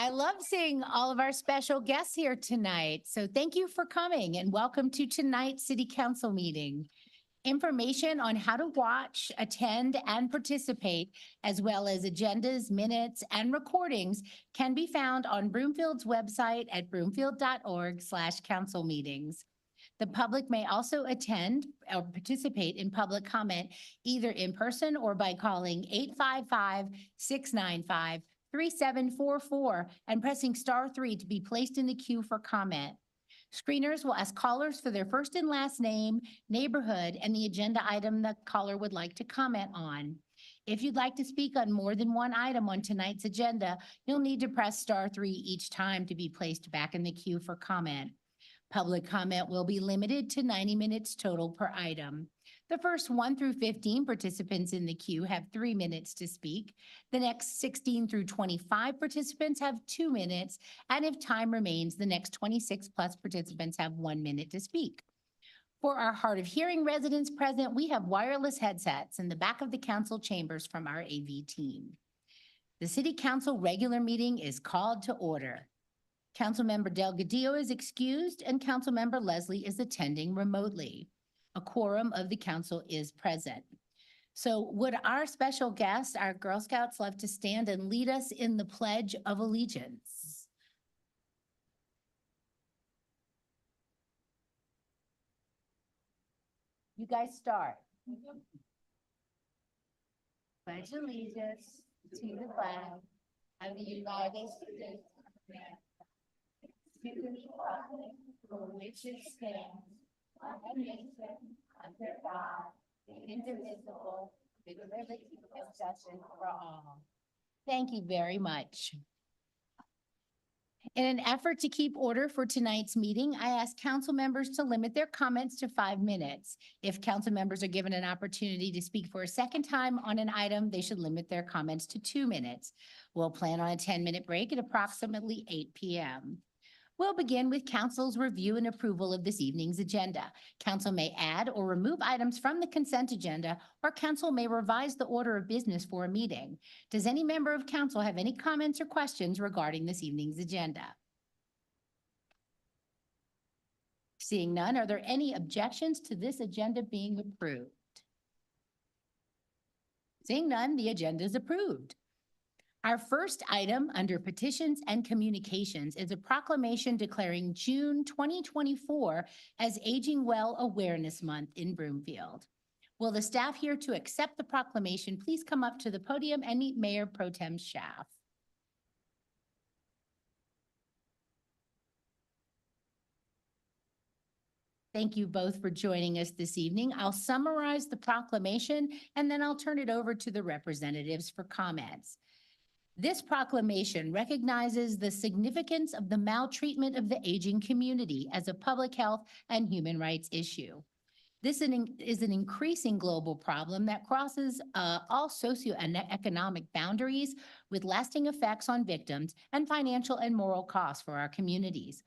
I love seeing all of our special guests here tonight. So thank you for coming and welcome to tonight's City Council meeting. Information on how to watch, attend, and participate, as well as agendas, minutes, and recordings can be found on Broomfield's website at broomfield.org/council meetings. The public may also attend or participate in public comment either in person or by calling 855-695-3744 and pressing *3 to be placed in the queue for comment. Screeners will ask callers for their first and last name, neighborhood, and the agenda item the caller would like to comment on. If you'd like to speak on more than one item on tonight's agenda, you'll need to press *3 each time to be placed back in the queue for comment. Public comment will be limited to 90 minutes total per item. The first 1 through 15 participants in the queue have 3 minutes to speak. The next 16 through 25 participants have 2 minutes. And if time remains, the next 26 plus participants have 1 minute to speak. For our hard of hearing residents present, we have wireless headsets in the back of the council chambers from our AV team. The City Council regular meeting is called to order. Councilmember Delgadillo is excused and Councilmember Leslie is attending remotely. A quorum of the council is present. So would our special guest, our Girl Scouts, love to stand and lead us in the Pledge of Allegiance? You guys start. Pledge allegiance to the flag of the United States of America, to the republic for which it stands, one nation, under God, indivisible, with liberty and justice for all. Thank you very much. In an effort to keep order for tonight's meeting, I ask council members to limit their comments to 5 minutes. If council members are given an opportunity to speak for a second time on an item, they should limit their comments to 2 minutes. We'll plan on a 10-minute break at approximately 8 p.m. We'll begin with council's review and approval of this evening's agenda. Council may add or remove items from the consent agenda, or council may revise the order of business for a meeting. Does any member of council have any comments or questions regarding this evening's agenda? Seeing none, are there any objections to this agenda being approved? Seeing none, the agenda is approved. Our first item under petitions and communications is a proclamation declaring June 2024 as Aging Well Awareness Month in Broomfield. Will the staff here to accept the proclamation please come up to the podium and meet Mayor Pro Tem Schaaf. Thank you both for joining us this evening. I'll summarize the proclamation and then I'll turn it over to the representatives for comments. This proclamation recognizes the significance of the maltreatment of the aging community as a public health and human rights issue. This is an increasing global problem that crosses all socioeconomic boundaries with lasting effects on victims and financial and moral costs for our communities.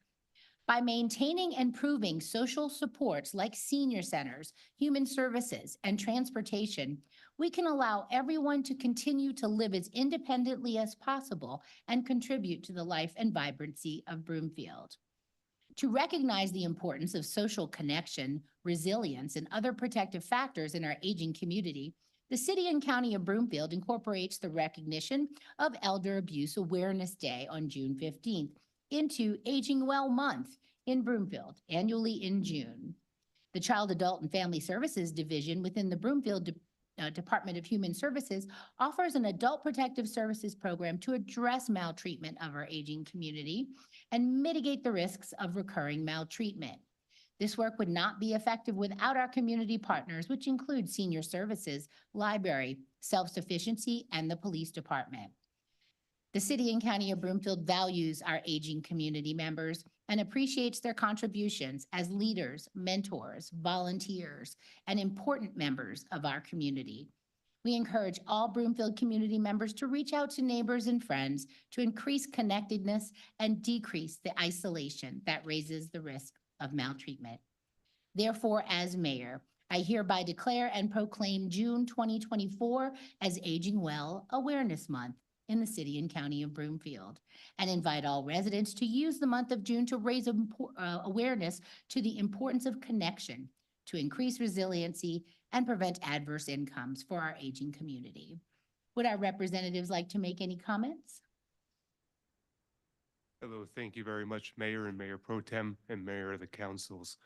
By maintaining and improving social supports like senior centers, human services, and transportation, we can allow everyone to continue to live as independently as possible and contribute to the life and vibrancy of Broomfield. To recognize the importance of social connection, resilience, and other protective factors in our aging community, the City and County of Broomfield incorporates the recognition of Elder Abuse Awareness Day on June 15th into Aging Well Month in Broomfield, annually in June. The Child, Adult, and Family Services Division within the Broomfield Department of Human Services offers an adult protective services program to address maltreatment of our aging community and mitigate the risks of recurring maltreatment. This work would not be effective without our community partners, which include senior services, library, self-sufficiency, and the police department. The City and County of Broomfield values our aging community members and appreciates their contributions as leaders, mentors, volunteers, and important members of our community. We encourage all Broomfield community members to reach out to neighbors and friends to increase connectedness and decrease the isolation that raises the risk of maltreatment. Therefore, as mayor, I hereby declare and proclaim June 2024 as Aging Well Awareness Month in the city and county of Broomfield, and invite all residents to use the month of June to raise awareness to the importance of connection to increase resiliency and prevent adverse incomes for our aging community. Would our representatives like to make any comments? Hello, thank you very much, Mayor and Mayor Pro Tem and Mayor of the Councils.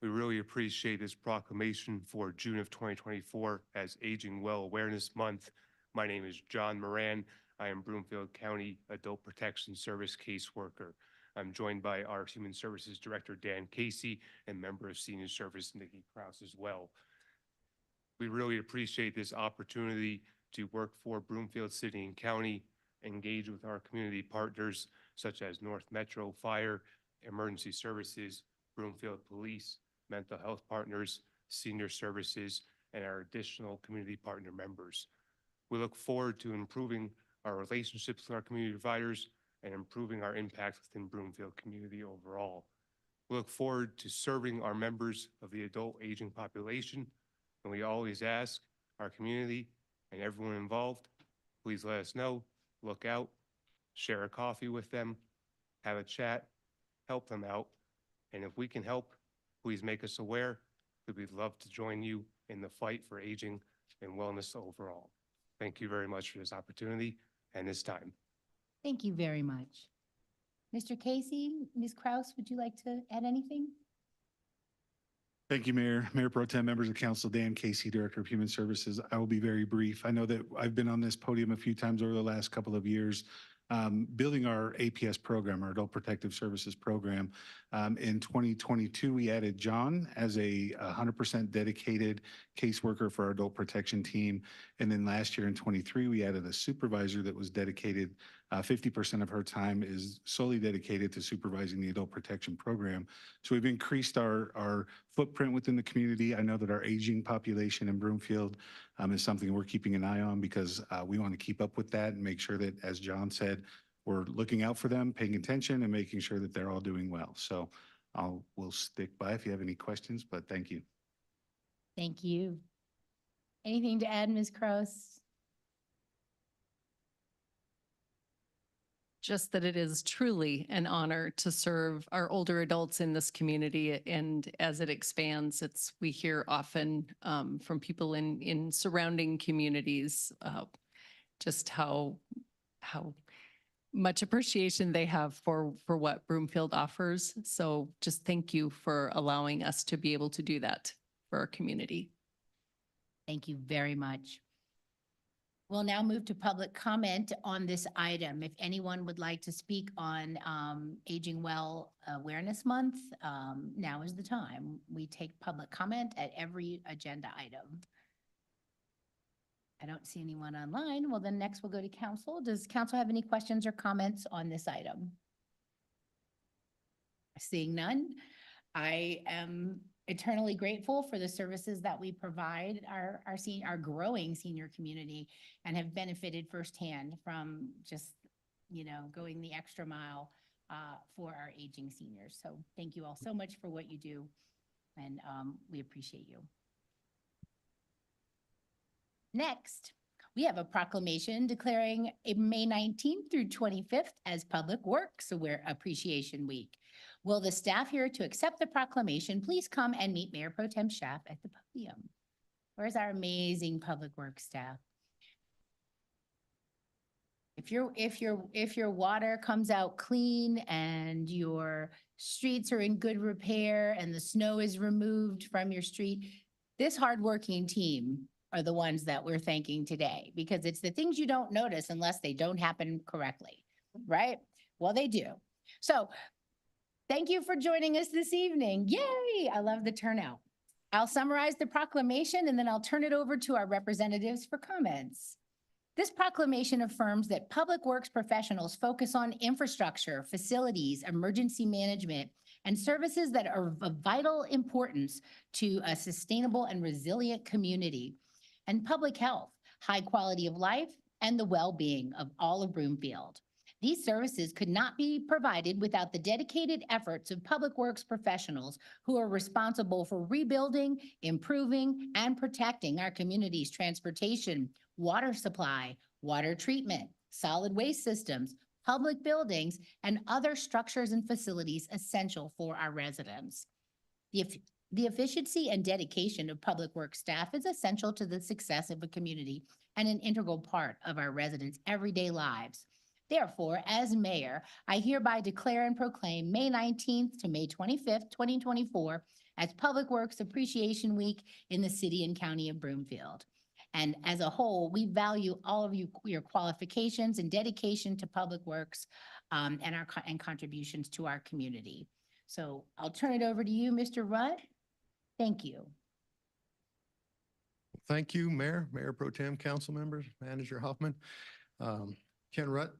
We really appreciate this proclamation for June of 2024 as Aging Well Awareness Month. My name is John Moran. I am Broomfield County Adult Protection Service caseworker. I'm joined by our Human Services Director, Dan Casey, and member of Senior Service, Nikki Kraus, as well. We really appreciate this opportunity to work for Broomfield City and County, engage with our community partners such as North Metro Fire, Emergency Services, Broomfield Police, Mental Health Partners, Senior Services, and our additional community partner members. We look forward to improving our relationships with our community providers and improving our impact within Broomfield community overall. We look forward to serving our members of the adult aging population, and we always ask our community and everyone involved, please let us know, look out, share a coffee with them, have a chat, help them out, and if we can help, please make us aware. We'd love to join you in the fight for aging and wellness overall. Thank you very much for this opportunity and this time. Thank you very much. Mr. Casey, Ms. Kraus, would you like to add anything? Thank you, Mayor. Mayor Pro Tem, members of council, Dan Casey, Director of Human Services. I will be very brief. I know that I've been on this podium a few times over the last couple of years, building our APS program, our Adult Protective Services program. In 2022, we added John as a 100% dedicated caseworker for our adult protection team. And then last year in 23, we added a supervisor that was dedicated. 50% of her time is solely dedicated to supervising the adult protection program. So we've increased our footprint within the community. I know that our aging population in Broomfield is something we're keeping an eye on because we want to keep up with that and make sure that, as John said, we're looking out for them, paying attention, and making sure that they're all doing well. So we'll stick by if you have any questions, but thank you. Thank you. Anything to add, Ms. Kraus? Just that it is truly an honor to serve our older adults in this community. And as it expands, we hear often from people in surrounding communities, just how much appreciation they have for what Broomfield offers. So just thank you for allowing us to be able to do that for our community. Thank you very much. We'll now move to public comment on this item. If anyone would like to speak on Aging Well Awareness Month, now is the time. We take public comment at every agenda item. I don't see anyone online. Well, then next we'll go to council. Does council have any questions or comments on this item? Seeing none, I am eternally grateful for the services that we provide our growing senior community and have benefited firsthand from just, going the extra mile for our aging seniors. So thank you all so much for what you do, and we appreciate you. Next, we have a proclamation declaring May 19th through 25th as Public Works Appreciation Week. Will the staff here to accept the proclamation please come and meet Mayor Pro Tem Schaaf at the podium? Where's our amazing Public Works staff? If your water comes out clean and your streets are in good repair and the snow is removed from your street, this hardworking team are the ones that we're thanking today, because it's the things you don't notice unless they don't happen correctly, right? Well, they do. So thank you for joining us this evening. Yay! I love the turnout. I'll summarize the proclamation and then I'll turn it over to our representatives for comments. This proclamation affirms that public works professionals focus on infrastructure, facilities, emergency management, and services that are of vital importance to a sustainable and resilient community, and public health, high quality of life, and the well-being of all of Broomfield. These services could not be provided without the dedicated efforts of public works professionals who are responsible for rebuilding, improving, and protecting our community's transportation, water supply, water treatment, solid waste systems, public buildings, and other structures and facilities essential for our residents. The efficiency and dedication of public works staff is essential to the success of a community and an integral part of our residents' everyday lives. Therefore, as mayor, I hereby declare and proclaim May 19th to May 25th, 2024 as Public Works Appreciation Week in the city and county of Broomfield. And as a whole, we value all of your qualifications and dedication to public works and contributions to our community. So I'll turn it over to you, Mr. Rudd. Thank you. Thank you, Mayor, Mayor Pro Tem, council members, Manager Hoffman. Ken Rutt,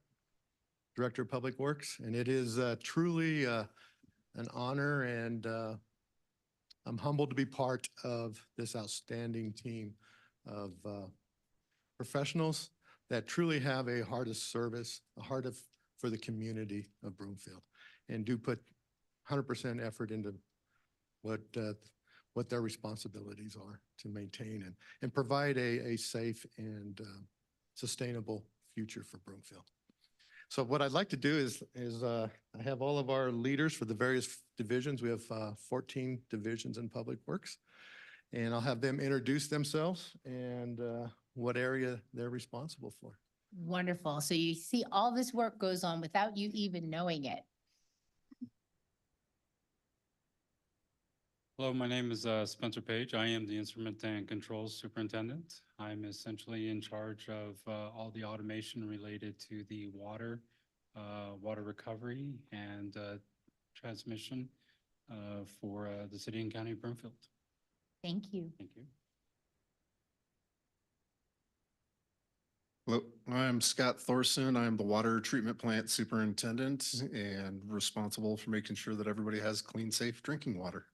Director of Public Works, and it is truly an honor, and I'm humbled to be part of this outstanding team of professionals that truly have a heart of service, for the community of Broomfield, and do put 100% effort into what their responsibilities are to maintain and provide a safe and sustainable future for Broomfield. So what I'd like to do is I have all of our leaders for the various divisions. We have 14 divisions in Public Works, and I'll have them introduce themselves and what area they're responsible for. Wonderful. So you see all this work goes on without you even knowing it. Hello, my name is Spencer Page. I am the Instrument and Controls Superintendent. I'm essentially in charge of all the automation related to the water recovery and transmission for the city and county of Broomfield. Thank you. Thank you. Hello, I'm Scott Thorson. I'm the Water Treatment Plant Superintendent and responsible for making sure that everybody has clean, safe drinking water.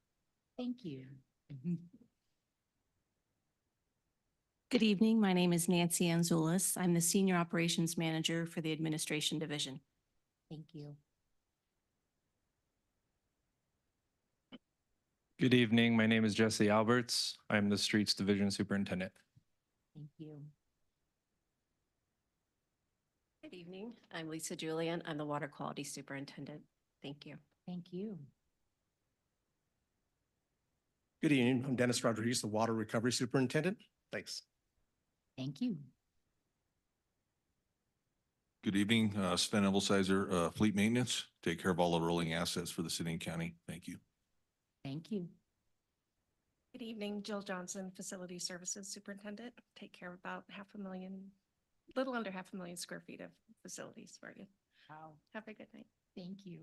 Thank you. Good evening. My name is Nancy Anzulis. I'm the Senior Operations Manager for the Administration Division. Thank you. Good evening. My name is Jesse Alberts. I'm the Streets Division Superintendent. Thank you. Good evening. I'm Lisa Julian. I'm the Water Quality Superintendent. Thank you. Thank you. Good evening. I'm Dennis Rodriguez, the Water Recovery Superintendent. Thanks. Thank you. Good evening, Sven Evelsizer, Fleet Maintenance. Take care of all the rolling assets for the city and county. Thank you. Thank you. Good evening, Jill Johnson, Facility Services Superintendent. Take care of about little under 500,000 square feet of facilities for you. Wow. Have a good night. Thank you.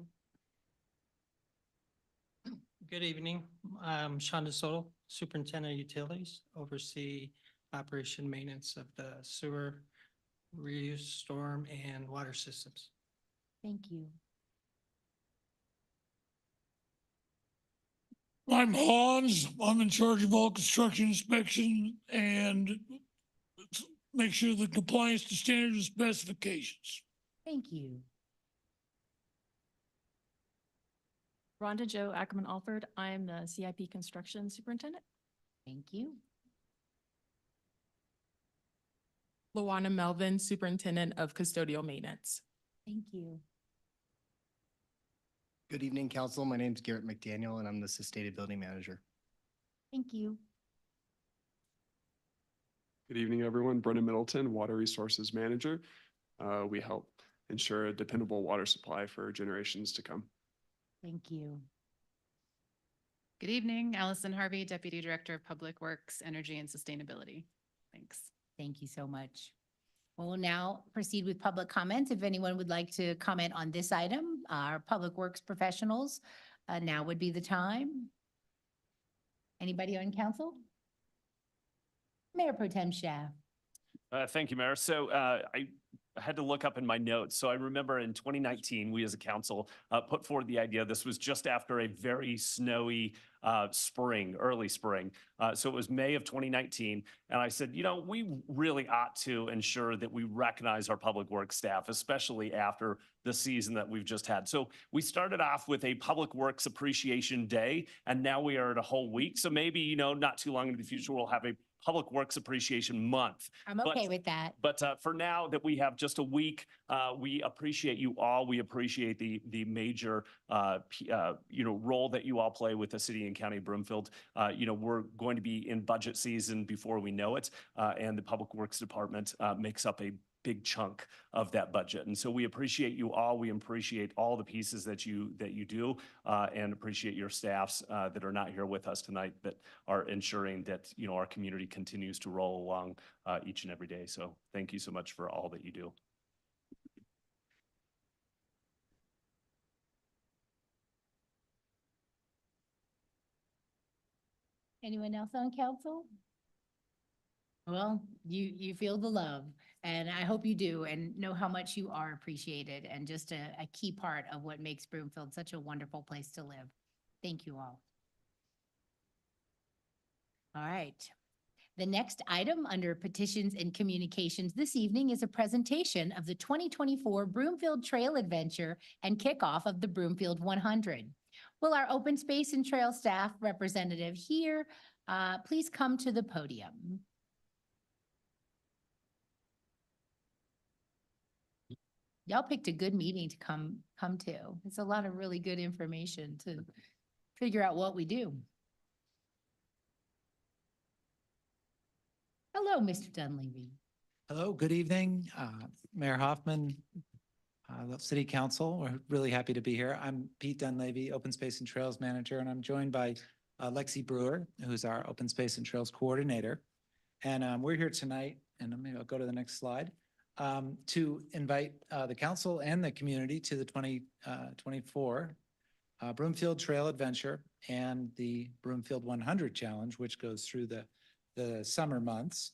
Good evening. I'm Sean DeSoto, Superintendent of Utilities, oversee operation maintenance of the sewer, reuse, storm, and water systems. Thank you. I'm Hans. I'm in charge of all construction inspection and make sure the compliance to standards and specifications. Thank you. Rhonda Jo Ackerman Alford. I'm the CIP Construction Superintendent. Thank you. Luana Melvin, Superintendent of Custodial Maintenance. Thank you. Good evening, Council. My name is Garrett McDaniel, and I'm the Sustainability Manager. Thank you. Good evening, everyone. Brendan Middleton, Water Resources Manager. We help ensure a dependable water supply for generations to come. Thank you. Good evening, Allison Harvey, Deputy Director of Public Works, Energy and Sustainability. Thanks. Thank you so much. We'll now proceed with public comments. If anyone would like to comment on this item, our Public Works professionals, now would be the time. Anybody on council? Mayor Pro Tem Schaaf. Thank you, Mayor. So I had to look up in my notes. So I remember in 2019, we as a council put forward the idea. This was just after a very snowy early spring. So it was May of 2019. And I said, you know, we really ought to ensure that we recognize our public works staff, especially after the season that we've just had. So we started off with a Public Works Appreciation Day, and now we are at a whole week. So maybe, you know, not too long in the future, we'll have a Public Works Appreciation Month. I'm But- okay with that. But for now that we have just a week, we appreciate you all. We appreciate the major, role that you all play with the city and county of Broomfield. We're going to be in budget season before we know it, and the Public Works Department makes up a big chunk of that budget. And so we appreciate you all. We appreciate all the pieces that you do, and appreciate your staffs that are not here with us tonight that are ensuring that, our community continues to roll along each and every day. So thank you so much for all that you do. Anyone else on council? Well, you feel the love, and I hope you do, and know how much you are appreciated, and just a key part of what makes Broomfield such a wonderful place to live. Thank you all. All right. The next item under petitions and communications this evening is a presentation of the 2024 Broomfield Trail Adventure and kickoff of the Broomfield 100. Will our open space and trail staff representative here please come to the podium? Y'all picked a good meeting to come to. It's a lot of really good information to figure out what we do. Hello, Mr. Dunleavy. Hello, good evening, Mayor Hoffman, the City Council. We're really happy to be here. I'm Pete Dunleavy, Open Space and Trails Manager, and I'm joined by Lexi Brewer, who's our Open Space and Trails Coordinator. And we're here tonight, and maybe I'll go to the next slide, to invite the council and the community to the 2024 Broomfield Trail Adventure and the Broomfield 100 Challenge, which goes through the summer months.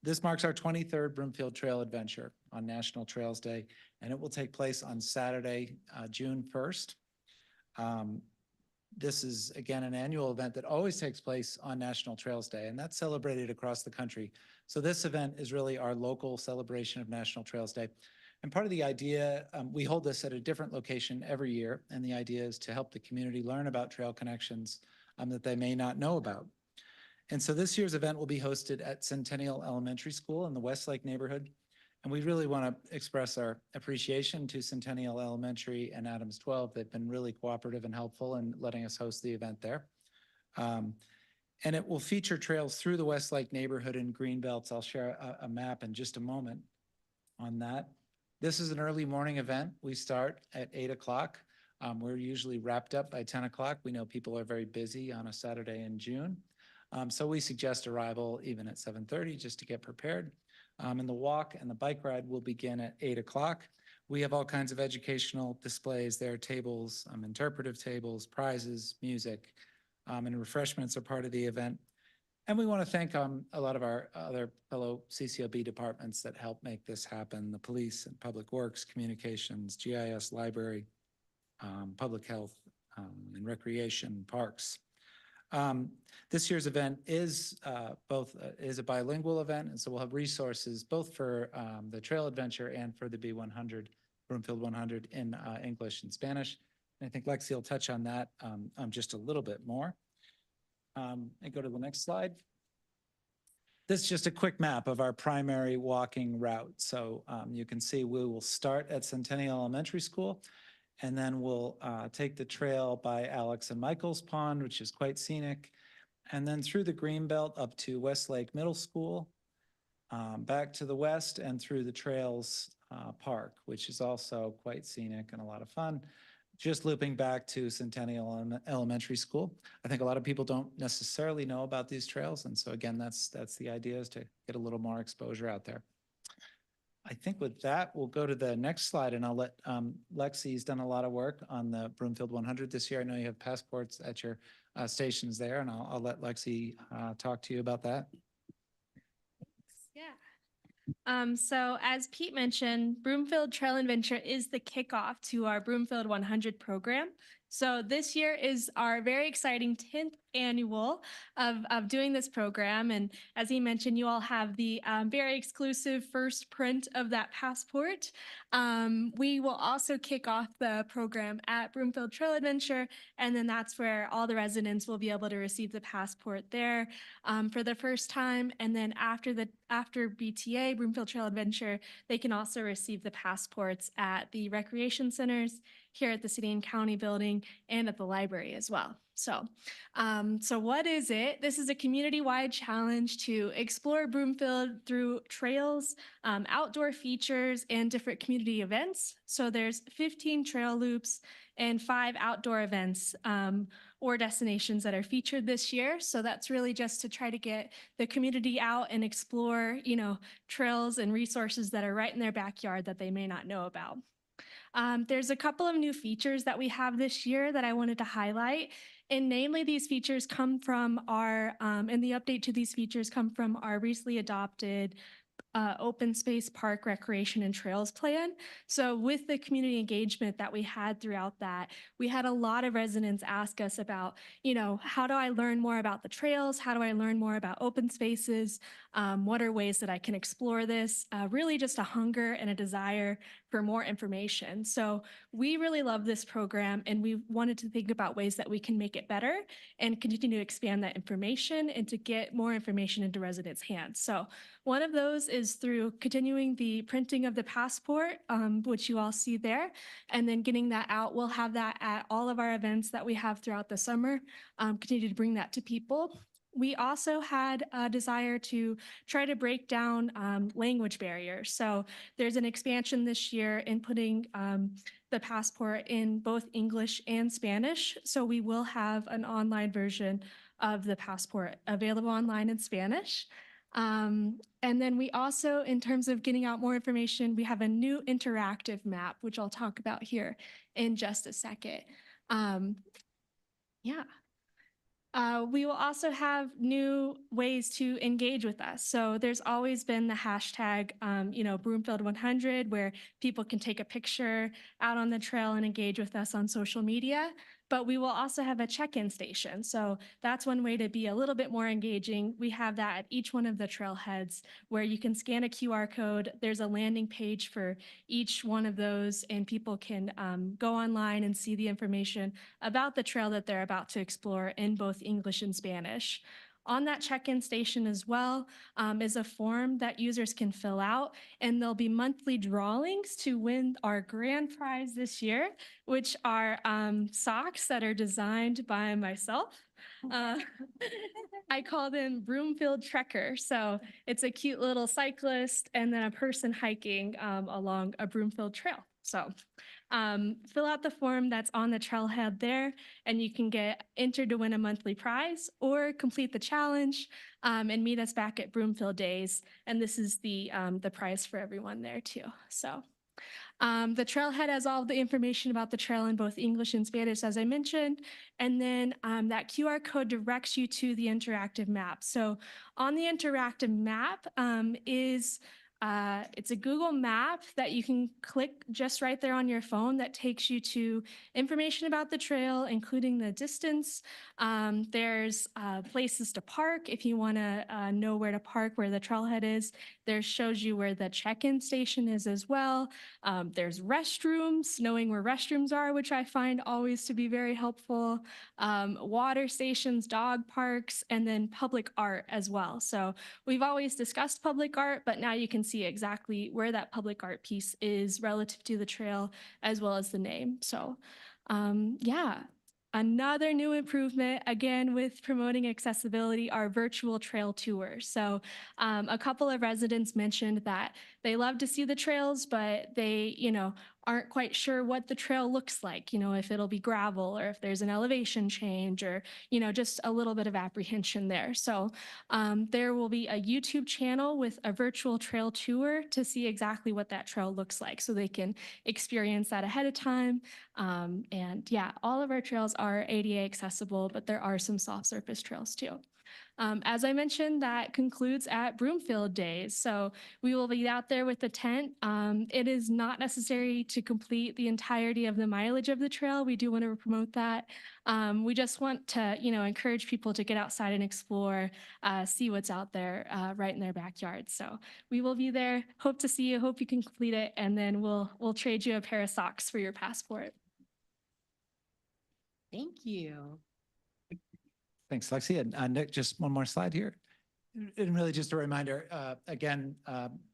This marks our 23rd Broomfield Trail Adventure on National Trails Day, and it will take place on Saturday, June 1st. This is, again, an annual event that always takes place on National Trails Day, and that's celebrated across the country. So this event is really our local celebration of National Trails Day. And part of the idea, we hold this at a different location every year, and the idea is to help the community learn about trail connections that they may not know about. And so this year's event will be hosted at Centennial Elementary School in the Westlake neighborhood. And we really want to express our appreciation to Centennial Elementary and Adams 12. They've been really cooperative and helpful in letting us host the event there. And it will feature trails through the Westlake neighborhood and greenbelts. I'll share a map in just a moment on that. This is an early morning event. We start at 8 o'clock. We're usually wrapped up by 10 o'clock. We know people are very busy on a Saturday in June. So we suggest arrival even at 7:30 just to get prepared. And the walk and the bike ride will begin at 8 o'clock. We have all kinds of educational displays there, tables, interpretive tables, prizes, music, and refreshments are part of the event. And we want to thank a lot of our other fellow CCOB departments that help make this happen: the police and public works, communications, GIS, library, public health, and recreation, parks. This year's event is is a bilingual event, and so we'll have resources both for the Trail Adventure and for the B100, Broomfield 100 in English and Spanish. And I think Lexi will touch on that just a little bit more. And go to the next slide. This is just a quick map of our primary walking route. So you can see we will start at Centennial Elementary School, and then we'll take the trail by Alex and Michael's Pond, which is quite scenic, and then through the Greenbelt up to Westlake Middle School, back to the west and through the Trails Park, which is also quite scenic and a lot of fun, just looping back to Centennial Elementary School. I think a lot of people don't necessarily know about these trails, and so again, that's the idea, is to get a little more exposure out there. I think with that, we'll go to the next slide, and I'll let Lexi's done a lot of work on the Broomfield 100 this year. I know you have passports at your stations there, and I'll let Lexi talk to you about that. Yeah. So as Pete mentioned, Broomfield Trail Adventure is the kickoff to our Broomfield 100 program. So this year is our very exciting 10th annual of doing this program. And as he mentioned, you all have the very exclusive first print of that passport. We will also kick off the program at Broomfield Trail Adventure, and then that's where all the residents will be able to receive the passport there for the first time. And then after BTA, Broomfield Trail Adventure, they can also receive the passports at the recreation centers, here at the City and County Building, and at the library as well. So what is it? This is a community-wide challenge to explore Broomfield through trails, outdoor features, and different community events. So there's 15 trail loops and 5 outdoor events or destinations that are featured this year. So that's really just to try to get the community out and explore, trails and resources that are right in their backyard that they may not know about. There's a couple of new features that we have this year that I wanted to highlight. And namely, these features come from and the update to these features come from our recently adopted open space park recreation and trails plan. So with the community engagement that we had throughout that, we had a lot of residents ask us about, how do I learn more about the trails? How do I learn more about open spaces? What are ways that I can explore this? Really just a hunger and a desire for more information. So we really love this program, and we wanted to think about ways that we can make it better and continue to expand that information and to get more information into residents' hands. So one of those is through continuing the printing of the passport, which you all see there, and then getting that out. We'll have that at all of our events that we have throughout the summer, continue to bring that to people. We also had a desire to try to break down language barriers. So there's an expansion this year in putting the passport in both English and Spanish. So we will have an online version of the passport available online in Spanish. And then we also, in terms of getting out more information, we have a new interactive map, which I'll talk about here in just a second. We will also have new ways to engage with us. So there's always been the hashtag, Broomfield 100, where people can take a picture out on the trail and engage with us on social media. But we will also have a check-in station. So that's one way to be a little bit more engaging. We have that at each one of the trailheads where you can scan a QR code. There's a landing page for each one of those, and people can go online and see the information about the trail that they're about to explore in both English and Spanish. On that check-in station as well is a form that users can fill out, and there'll be monthly drawings to win our grand prize this year, which are socks that are designed by myself. I call them Broomfield Trekker. So it's a cute little cyclist and then a person hiking along a Broomfield trail. So fill out the form that's on the trailhead there, and you can get entered to win a monthly prize or complete the challenge and meet us back at Broomfield Days. And this is the prize for everyone there too. So the trailhead has all the information about the trail in both English and Spanish, as I mentioned, and then that QR code directs you to the interactive map. So on the interactive map it's a Google map that you can click just right there on your phone that takes you to information about the trail, including the distance. There's places to park if you want to know where to park, where the trailhead is. There shows you where the check-in station is as well. There's restrooms, knowing where restrooms are, which I find always to be very helpful. Water stations, dog parks, and then public art as well. So we've always discussed public art, but now you can see exactly where that public art piece is relative to the trail as well as the name. So another new improvement, again, with promoting accessibility, are virtual trail tours. So a couple of residents mentioned that they love to see the trails, but they, aren't quite sure what the trail looks like, if it'll be gravel or if there's an elevation change or, just a little bit of apprehension there. So there will be a YouTube channel with a virtual trail tour to see exactly what that trail looks like so they can experience that ahead of time. And all of our trails are ADA accessible, but there are some soft surface trails too. As I mentioned, that concludes at Broomfield Days. So we will be out there with the tent. It is not necessary to complete the entirety of the mileage of the trail. We do want to promote that. We just want to, encourage people to get outside and explore, see what's out there right in their backyard. So we will be there. Hope to see you. Hope you can complete it, and then we'll trade you a pair of socks for your passport. Thank you. Thanks, Lexi. And Nick, just one more slide here. And really just a reminder, again,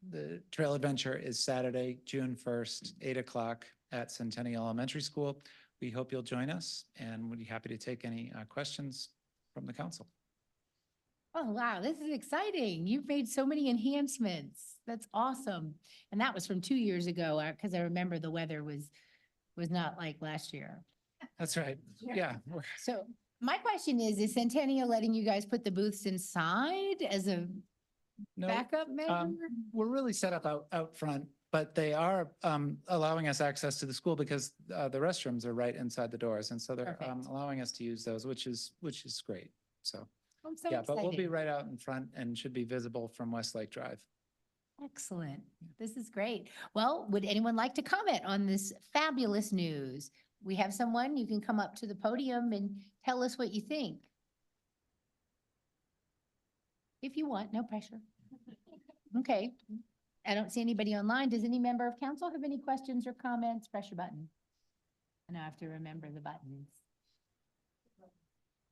the trail adventure is Saturday, June 1st, 8 o'clock at Centennial Elementary School. We hope you'll join us, and we'd be happy to take any questions from the council. Oh, wow, this is exciting. You've made so many enhancements. That's awesome. And that was from 2 years ago, because I remember the weather was not like last year. That's right. Yeah. So my question is Centennial letting you guys put the booths inside as a No, backup measure? We're really set up out front, but they are allowing us access to the school because the restrooms are right inside the doors. And so they're Perfect. allowing us to use those, which is great. So, I'm so yeah, but we'll be excited. right out in front and should be visible from Westlake Drive. Excellent. This is great. Well, would anyone like to comment on this fabulous news? We have someone, you can come up to the podium and tell us what you think. If you want, no pressure. Okay. I don't see anybody online. Does any member of council have any questions or comments? Press your button. And I have to remember the buttons.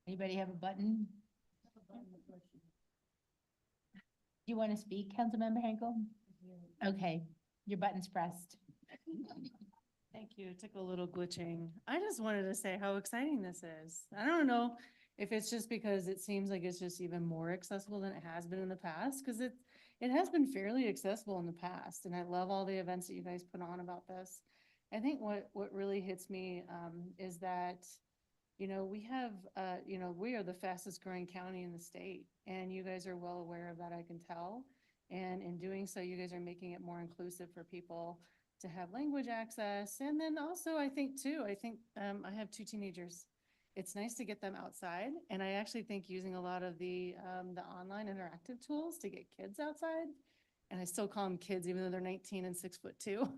Anybody have a button? Do you want to speak, Councilmember Henkel? Okay, your button's pressed. Thank you. It took a little glitching. I just wanted to say how exciting this is. I don't know if it's just because it seems like it's just even more accessible than it has been in the past, because it has been fairly accessible in the past, and I love all the events that you guys put on about this. I think what really hits me is that, we have, we are the fastest growing county in the state, and you guys are well aware of that, I can tell. And in doing so, you guys are making it more inclusive for people to have language access. And then also, I think I have 2 teenagers. It's nice to get them outside. And I actually think using a lot of the online interactive tools to get kids outside, and I still call them kids, even though they're 19 and 6'2".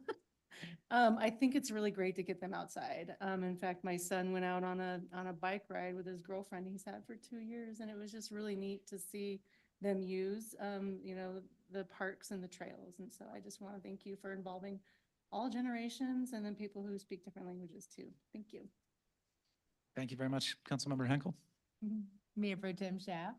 I think it's really great to get them outside. In fact, my son went out on a bike ride with his girlfriend he's had for 2 years, and it was just really neat to see them use, the parks and the trails. And so I just want to thank you for involving all generations and then people who speak different languages too. Thank you. Thank you very much, Councilmember Henkel. Mayor Pro Tem Schaaf.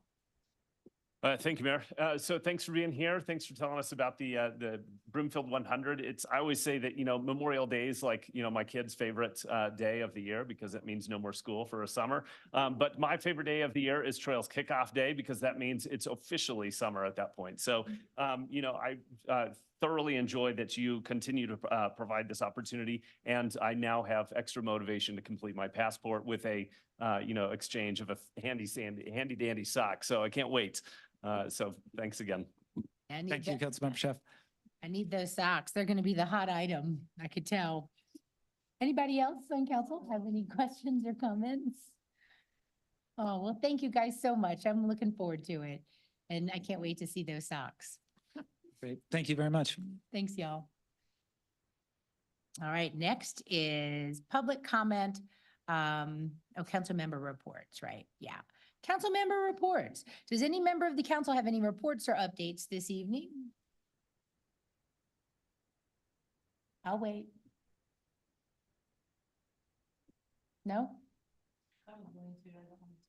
Thank you, Mayor. So thanks for being here. Thanks for telling us about the Broomfield 100. I always say that, Memorial Day is like, my kid's favorite day of the year because it means no more school for a summer. But my favorite day of the year is Trails Kickoff Day because that means it's officially summer at that point. So, I thoroughly enjoy that you continue to provide this opportunity. And I now have extra motivation to complete my passport with a, exchange of a handy dandy sock. So I can't wait. So thanks again. Thank you, Councilmember Schaaf. I need those socks. They're going to be the hot item. I could tell. Anybody else on council have any questions or comments? Oh, well, thank you guys so much. I'm looking forward to it. And I can't wait to see those socks. Great. Thank you very much. Thanks, y'all. All right, next is public comment. Council member reports, right? Yeah. Council member reports. Does any member of the council have any reports or updates this evening? I'll wait. No?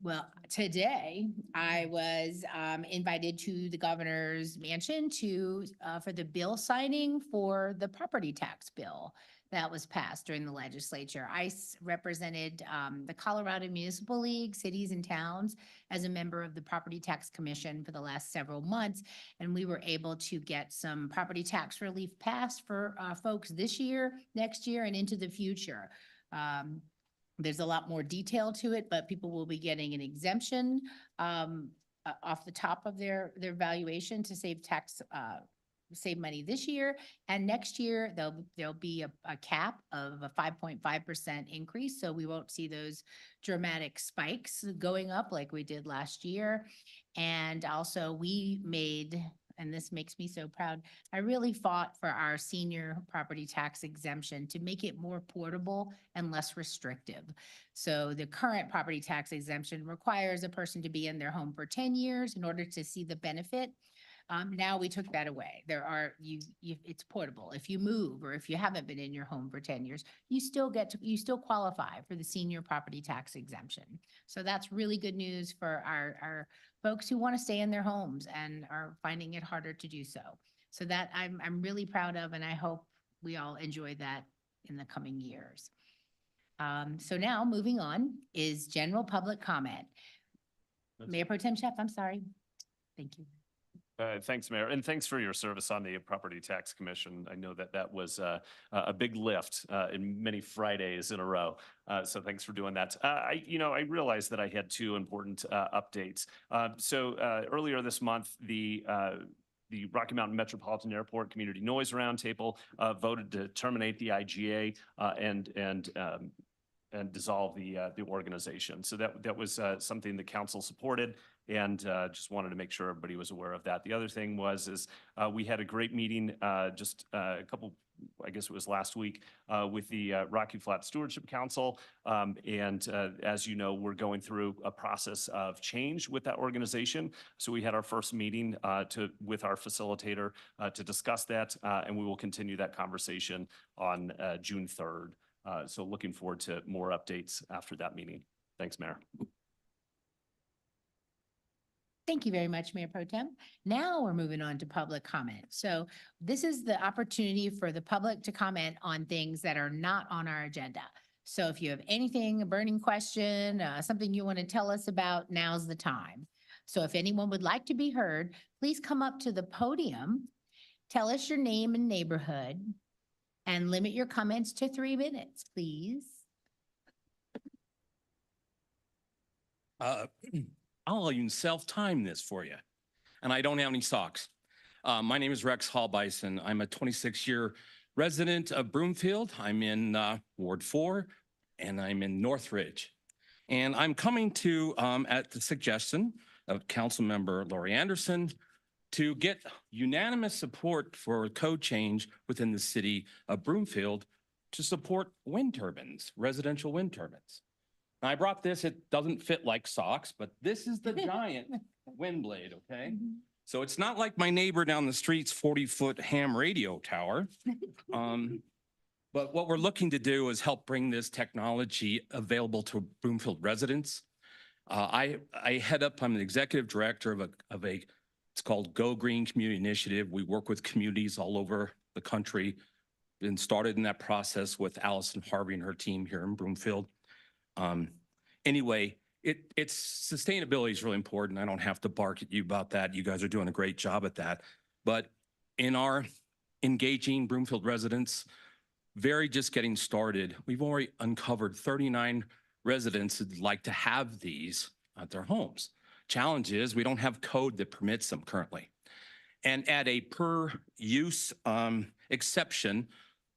Well, today I was invited to the governor's mansion for the bill signing for the property tax bill that was passed during the legislature. I represented the Colorado Municipal League, cities and towns, as a member of the Property Tax Commission for the last several months, and we were able to get some property tax relief passed for folks this year, next year, and into the future. There's a lot more detail to it, but people will be getting an exemption off the top of their valuation to save tax save money this year. And next year, there'll be a cap of a 5.5% increase. So we won't see those dramatic spikes going up like we did last year. And also we made, and this makes me so proud, I really fought for our senior property tax exemption to make it more portable and less restrictive. So the current property tax exemption requires a person to be in their home for 10 years in order to see the benefit. Now we took that away. It's portable. If you move or if you haven't been in your home for 10 years, you still qualify for the senior property tax exemption. So that's really good news for our folks who want to stay in their homes and are finding it harder to do so. So that I'm really proud of, and I hope we all enjoy that in the coming years. So now moving on is general public comment. Mayor Pro Tem Chef, I'm sorry. Thank you. Thanks, Mayor, and thanks for your service on the Property Tax Commission. I know that was a big lift in many Fridays in a row. So thanks for doing that. I realized that I had two important updates. Earlier this month, the Rocky Mountain Metropolitan Airport Community Noise Roundtable voted to terminate the IGA and dissolve the organization. So that was something the council supported, and just wanted to make sure everybody was aware of that. The other thing is we had a great meeting just a couple, I guess it was last week, with the Rocky Flat Stewardship Council. As you know, we're going through a process of change with that organization. So we had our first meeting with our facilitator to discuss that, and we will continue that conversation on June 3rd. So looking forward to more updates after that meeting. Thanks, Mayor. Thank you very much, Mayor Pro Tem. Now we're moving on to public comment. So this is the opportunity for the public to comment on things that are not on our agenda. So if you have anything, a burning question, something you want to tell us about, now's the time. So if anyone would like to be heard, please come up to the podium, tell us your name and neighborhood, and limit your comments to 3 minutes, please. I'll even self-time this for you. And I don't have any socks. My name is Rex Hall-Bison. I'm a 26-year resident of Broomfield. I'm in Ward 4, and I'm in Northridge. And I'm coming to, at the suggestion of Councilmember Lori Anderson, to get unanimous support for a code change within the city of Broomfield to support wind turbines, residential wind turbines. Now, I brought this, it doesn't fit like socks, but this is the giant wind blade, okay? So it's not like my neighbor down the street's 40-foot ham radio tower. But what we're looking to do is help bring this technology available to Broomfield residents. I'm the executive director of a, it's called Go Green Community Initiative. We work with communities all over the country and started in that process with Allison Harvey and her team here in Broomfield. Anyway, it's sustainability is really important. I don't have to bark at you about that. You guys are doing a great job at that. But in our engaging Broomfield residents, just getting started, we've already uncovered 39 residents who'd like to have these at their homes. Challenge is we don't have code that permits them currently. And at a per use exception,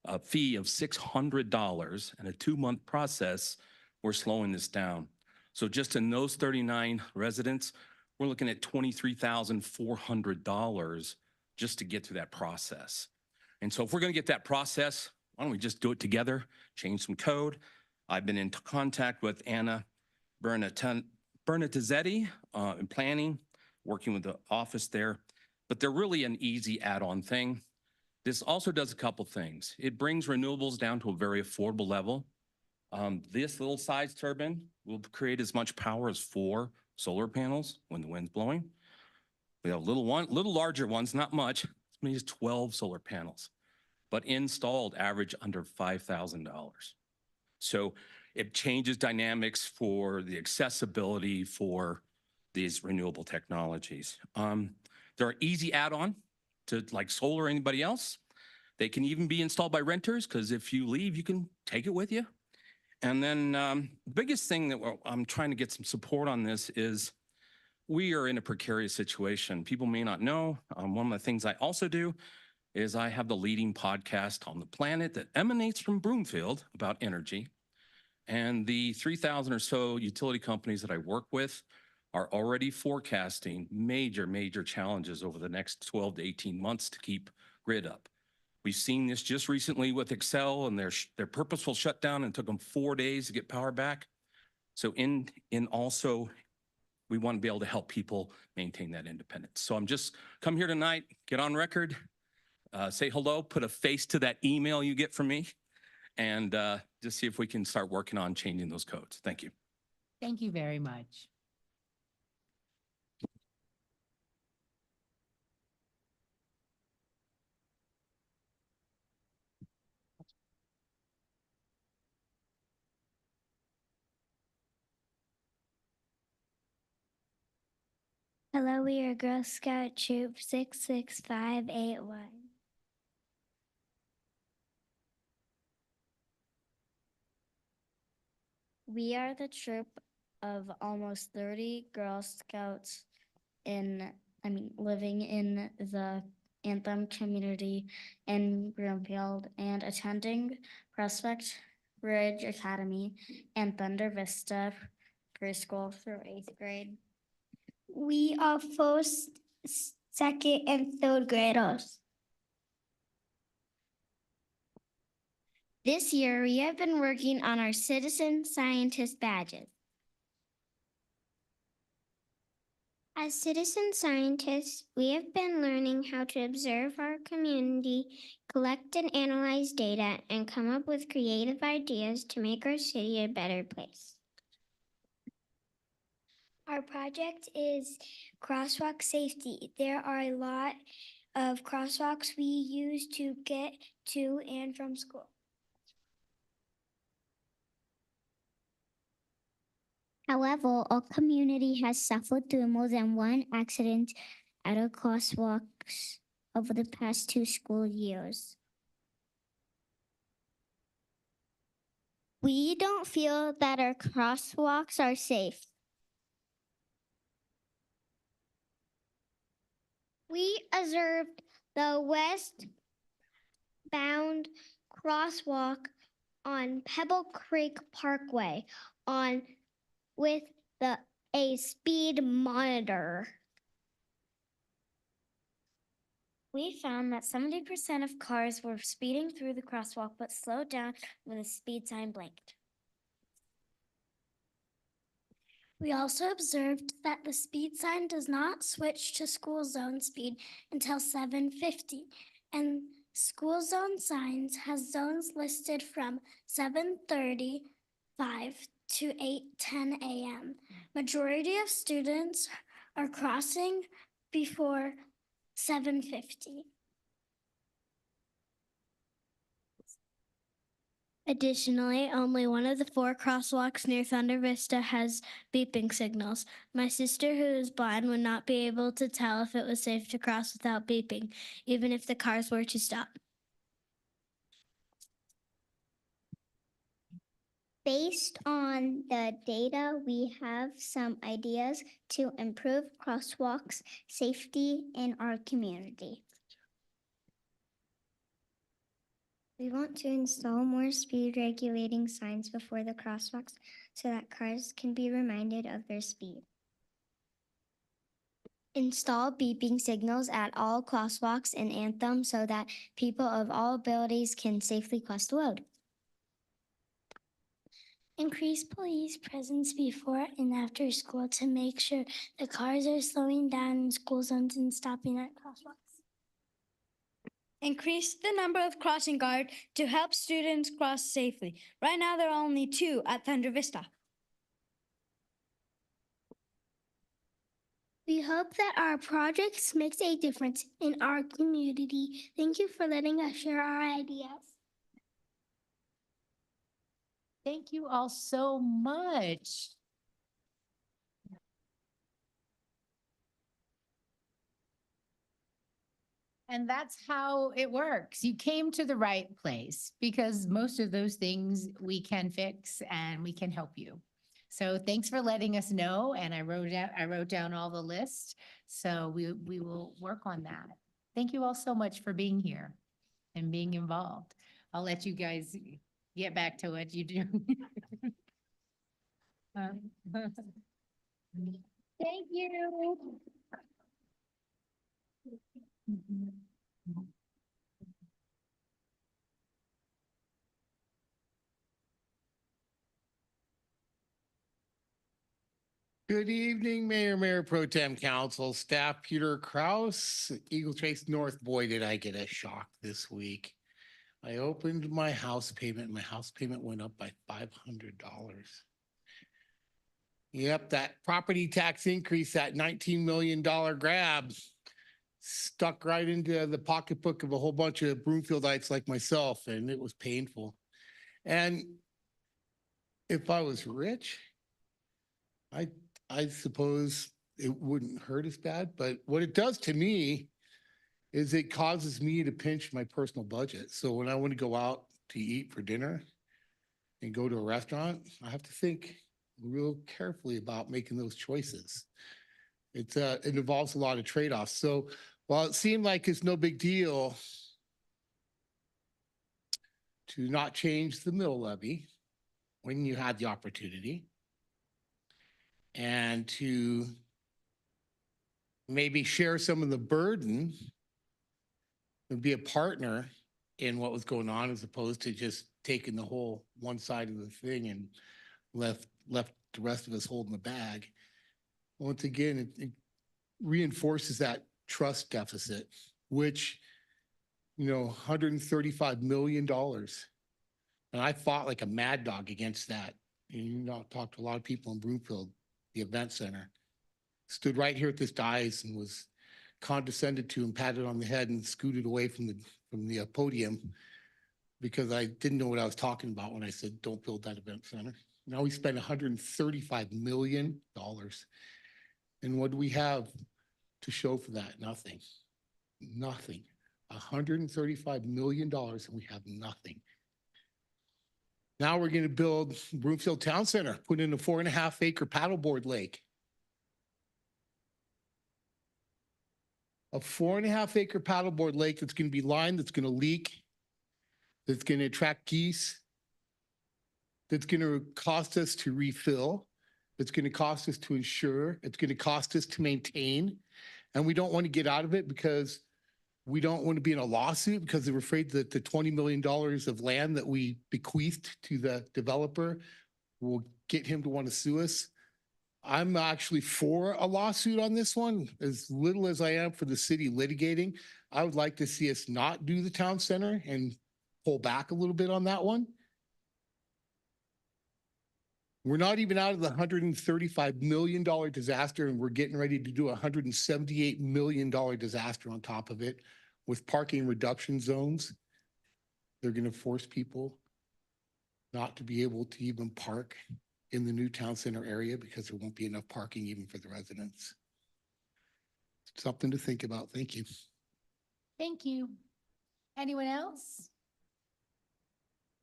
a fee of $600 and a 2-month process, we're slowing this down. So just in those 39 residents, we're looking at $23,400 just to get through that process. And so if we're going to get that process, why don't we just do it together, change some code? I've been in contact with Anna Bernatizzetti in planning, working with the office there, but they're really an easy add-on thing. This also does a couple things. It brings renewables down to a very affordable level. This little size turbine will create as much power as 4 solar panels when the wind's blowing. We have little larger ones, not much. It means 12 solar panels, but installed average under $5,000. So it changes dynamics for the accessibility for these renewable technologies. They're easy add-on to like solar or anybody else. They can even be installed by renters because if you leave, you can take it with you. And then the biggest thing that I'm trying to get some support on this is we are in a precarious situation. People may not know. One of the things I also do is I have the leading podcast on the planet that emanates from Broomfield about energy. And the 3,000 or so utility companies that I work with are already forecasting major challenges over the next 12 to 18 months to keep grid up. We've seen this just recently with Excel and their purposeful shutdown, and took them 4 days to get power back. So in also, we want to be able to help people maintain that independence. So I'm just come here tonight, get on record, say hello, put a face to that email you get from me, and just see if we can start working on changing those codes. Thank you. Thank you very much. Hello, we are Girl Scout Troop 66581. We are the troop of almost 30 Girl Scouts living in the Anthem community in Broomfield and attending Prospect Ridge Academy and Thunder Vista preschool through 8th grade. We are first, second, and third graders. This year, we have been working on our citizen scientist badges. As citizen scientists, we have been learning how to observe our community, collect and analyze data, and come up with creative ideas to make our city a better place. Our project is crosswalk safety. There are a lot of crosswalks we use to get to and from school. However, our community has suffered through more than one accident at our crosswalks over the past 2 school years. We don't feel that our crosswalks are safe. We observed the westbound crosswalk on Pebble Creek Parkway with a speed monitor. We found that 70% of cars were speeding through the crosswalk but slowed down when the speed sign blinked. We also observed that the speed sign does not switch to school zone speed until 7:50, and school zone signs has zones listed from 7:35 to 8:10 a.m. Majority of students are crossing before 7:50. Additionally, only one of the 4 crosswalks near Thunder Vista has beeping signals. My sister, who is blind, would not be able to tell if it was safe to cross without beeping, even if the cars were to stop. Based on the data, we have some ideas to improve crosswalks safety in our community. We want to install more speed regulating signs before the crosswalks so that cars can be reminded of their speed. Install beeping signals at all crosswalks in Anthem so that people of all abilities can safely cross the road. Increase police presence before and after school to make sure the cars are slowing down in school zones and stopping at crosswalks. Increase the number of crossing guards to help students cross safely. Right now, there are only 2 at Thunder Vista. We hope that our projects makes a difference in our community. Thank you for letting us share our ideas. Thank you all so much. And that's how it works. You came to the right place because most of those things we can fix and we can help you. So thanks for letting us know. And I wrote down all the lists. So we will work on that. Thank you all so much for being here and being involved. I'll let you guys get back to what you do. Thank you. Good evening, Mayor Pro Tem Council, staff, Peter Kraus, Eagle Trace North. Boy, did I get a shock this week. I opened my house payment. My house payment went up by $500. Yep, that property tax increase, that $19 million grab stuck right into the pocketbook of a whole bunch of Broomfieldites like myself, and it was painful. And if I was rich, I suppose it wouldn't hurt as bad, but what it does to me is it causes me to pinch my personal budget. So when I want to go out to eat for dinner and go to a restaurant, I have to think real carefully about making those choices. It involves a lot of trade-offs. So while it seemed like it's no big deal to not change the mill levy when you had the opportunity, and to maybe share some of the burden and be a partner in what was going on, as opposed to just taking the whole one side of the thing and left the rest of us holding the bag. Once again, it reinforces that trust deficit, which, $135 million. And I fought like a mad dog against that. And talked to a lot of people in Broomfield, the event center, stood right here at this dais and was condescended to and patted on the head and scooted away from the podium because I didn't know what I was talking about when I said, don't build that event center. Now we spent $135 million. And what do we have to show for that? Nothing. Nothing. $135 million and we have nothing. Now we're going to build Broomfield Town Center, put in a 4.5 acre paddleboard lake. A 4.5 acre paddleboard lake that's going to be lined, that's going to leak, that's going to attract geese, that's going to cost us to refill, that's going to cost us to insure, it's going to cost us to maintain. And we don't want to get out of it because we don't want to be in a lawsuit because we're afraid that the $20 million of land that we bequeathed to the developer will get him to want to sue us. I'm actually for a lawsuit on this one, as little as I am for the city litigating. I would like to see us not do the town center and pull back a little bit on that one. We're not even out of the $135 million disaster, and we're getting ready to do a $178 million disaster on top of it with parking reduction zones. They're going to force people not to be able to even park in the new town center area because there won't be enough parking even for the residents. Something to think about. Thank you. Thank you. Anyone else?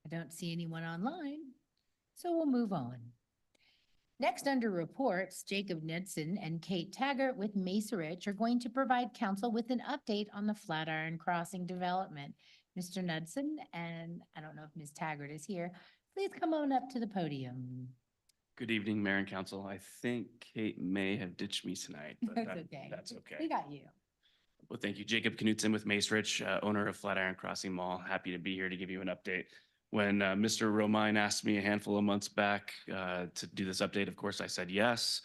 I don't see anyone online, so we'll move on. Next, under reports, Jacob Knudsen and Kate Taggart with Macerich are going to provide council with an update on the Flatiron Crossing development. Mr. Knudsen, and I don't know if Ms. Taggart is here, please come on up to the podium. Good evening, Mayor and Council. I think Kate may have ditched me tonight, but That's okay. that's okay. We got you. Well, thank you. Jacob Knudsen with Macerich, owner of Flatiron Crossing Mall. Happy to be here to give you an update. When Mr. Romine asked me a handful of months back to do this update, of course, I said yes.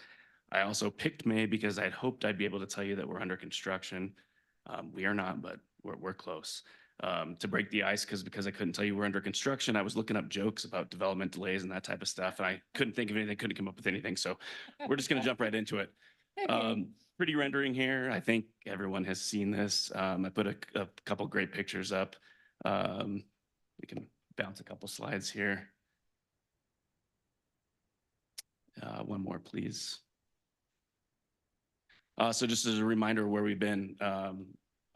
I also picked May because I'd hoped I'd be able to tell you that we're under construction. We are not, but we're close. To break the ice, because I couldn't tell you we're under construction, I was looking up jokes about development delays and that type of stuff, and I couldn't think of anything, couldn't come up with anything. So we're just going to jump right into it. Pretty rendering here. I think everyone has seen this. I put a couple great pictures up. We can bounce a couple slides here. One more, please. So just as a reminder where we've been,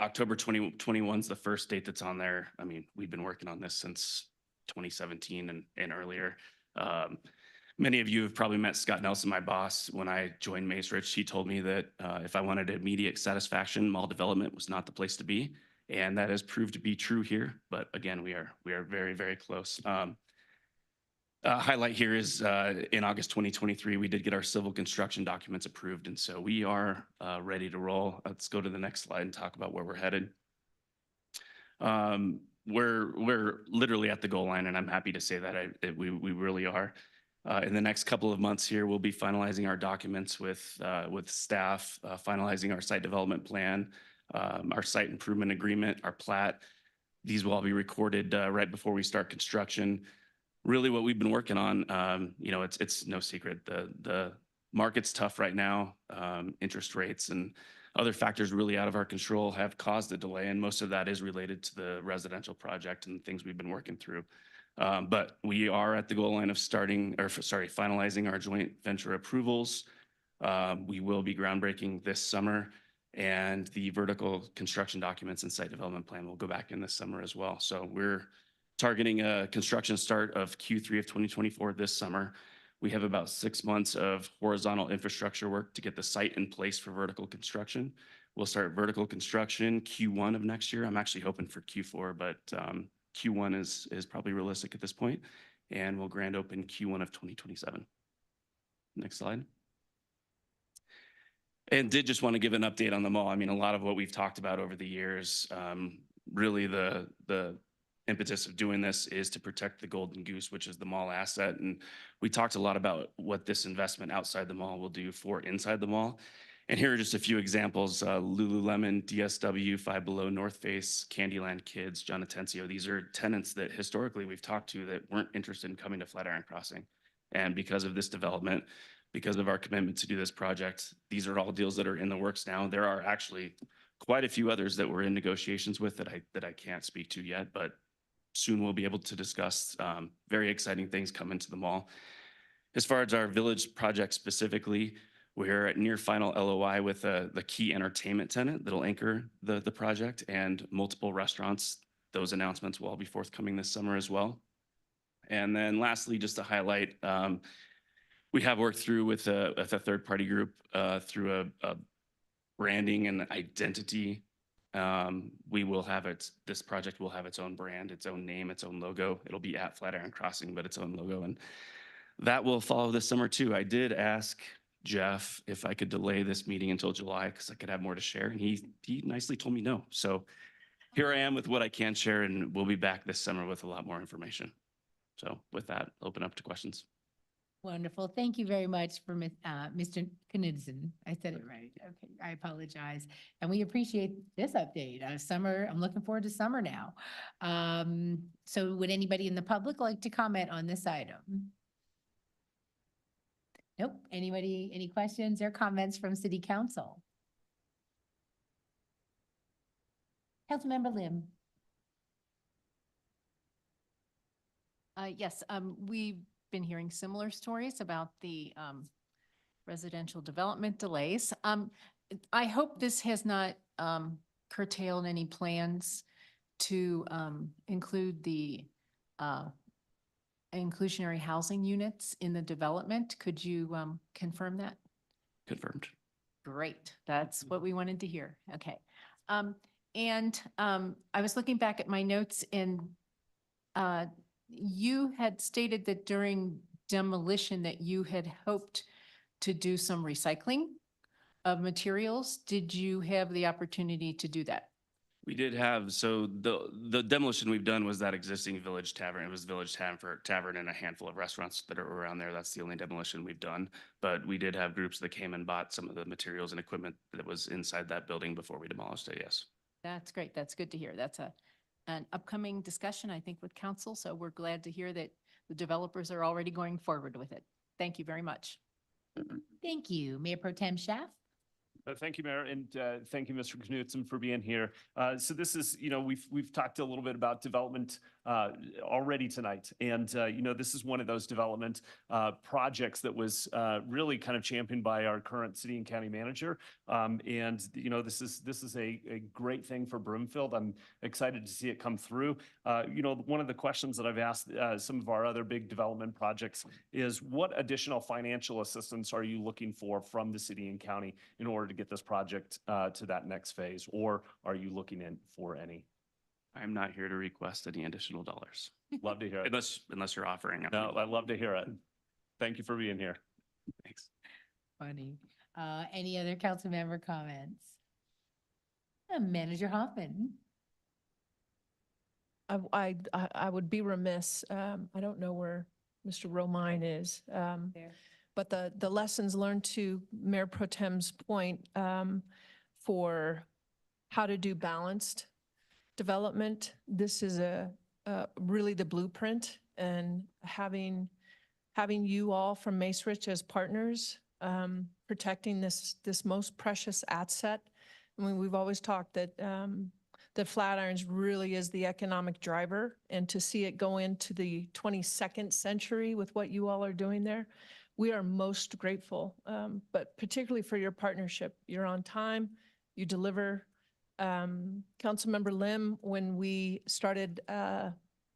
October 2021 is the first date that's on there. I mean, we've been working on this since 2017 and earlier. Many of you have probably met Scott Nelson, my boss. When I joined Macerich, he told me that if I wanted immediate satisfaction, mall development was not the place to be. And that has proved to be true here. But again, we are very, very close. Highlight here is in August 2023, we did get our civil construction documents approved. And so we are ready to roll. Let's go to the next slide and talk about where we're headed. We're literally at the goal line, and I'm happy to say that we really are. In the next couple of months here, we'll be finalizing our documents with staff, finalizing our site development plan, our site improvement agreement, our plat. These will all be recorded right before we start construction. Really what we've been working on, it's no secret. The market's tough right now. Interest rates and other factors really out of our control have caused a delay, and most of that is related to the residential project and things we've been working through. But we are at the goal line of finalizing our joint venture approvals. We will be groundbreaking this summer, and the vertical construction documents and site development plan will go back in this summer as well. So we're targeting a construction start of Q3 of 2024 this summer. We have about 6 months of horizontal infrastructure work to get the site in place for vertical construction. We'll start vertical construction Q1 of next year. I'm actually hoping for Q4, but Q1 is probably realistic at this point, and we'll grand open Q1 of 2027. Next slide. And did just want to give an update on the mall. I mean, a lot of what we've talked about over the years, really the impetus of doing this is to protect the golden goose, which is the mall asset. And we talked a lot about what this investment outside the mall will do for inside the mall. And here are just a few examples: Lululemon, DSW, Five Below, North Face, Candyland Kids, John Atencio. These are tenants that historically we've talked to that weren't interested in coming to Flatiron Crossing. And because of this development, because of our commitment to do this project, these are all deals that are in the works now. There are actually quite a few others that we're in negotiations with that I can't speak to yet, but soon we'll be able to discuss. Very exciting things come into the mall. As far as our village project specifically, we're at near final LOI with the key entertainment tenant that'll anchor the project, and multiple restaurants. Those announcements will all be forthcoming this summer as well. And then lastly, just to highlight, we have worked through with a third-party group through a branding and identity. This project will have its own brand, its own name, its own logo. It'll be at Flatiron Crossing, but its own logo. And that will follow this summer too. I did ask Jeff if I could delay this meeting until July because I could have more to share. And he nicely told me no. So here I am with what I can share, and we'll be back this summer with a lot more information. So with that, open up to questions. Wonderful. Thank you very much for Mr. Knudsen. I said it right. Okay, I apologize. And we appreciate this update. Summer, I'm looking forward to summer now. So would anybody in the public like to comment on this item? Nope. Anybody, any questions or comments from City Council? Councilmember Lim. Yes, we've been hearing similar stories about the residential development delays. I hope this has not curtailed any plans to include the inclusionary housing units in the development. Could you confirm that? Confirmed. Great. That's what we wanted to hear. Okay. And I was looking back at my notes, and you had stated that during demolition that you had hoped to do some recycling of materials. Did you have the opportunity to do that? We did have, so the demolition we've done was that existing Village Tavern. It was Village Tavern and a handful of restaurants that are around there. That's the only demolition we've done. But we did have groups that came and bought some of the materials and equipment that was inside that building before we demolished it, yes. That's great. That's good to hear. That's an upcoming discussion, I think, with council. So we're glad to hear that the developers are already going forward with it. Thank you very much. Thank you. Mayor Pro Tem Schaaf. Thank you, Mayor, and thank you, Mr. Knudsen, for being here. So this is, we've talked a little bit about development already tonight. And, this is one of those development projects that was really kind of championed by our current city and county manager. This is a great thing for Broomfield. I'm excited to see it come through. One of the questions that I've asked some of our other big development projects is what additional financial assistance are you looking for from the city and county in order to get this project to that next phase? Or are you looking in for any? I'm not here to request any additional dollars. Love to hear it. Unless you're offering. No, I'd love to hear it. Thank you for being here. Thanks. Funny. Any other council member comments? Manager Hoffman. I would be remiss, I don't know where Mr. Romine is. But the lessons learned, to Mayor Pro Tem's point, for how to do balanced development, this is really the blueprint, and having you all from Macerich as partners, protecting this most precious asset. I mean, we've always talked that Flatirons really is the economic driver, and to see it go into the 22nd century with what you all are doing there, we are most grateful, but particularly for your partnership. You're on time, you deliver. Councilmember Lim, when we started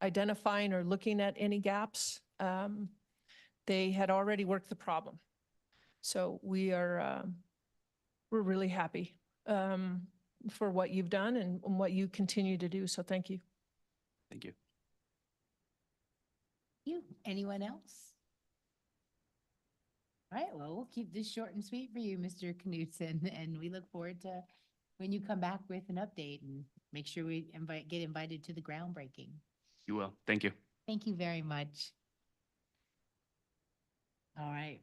identifying or looking at any gaps, they had already worked the problem. So we're really happy for what you've done and what you continue to do. So thank you. Thank you. Anyone else? All right, well, we'll keep this short and sweet for you, Mr. Knudsen, and we look forward to when you come back with an update, and make sure we get invited to the groundbreaking. You will. Thank you. Thank you very much. All right,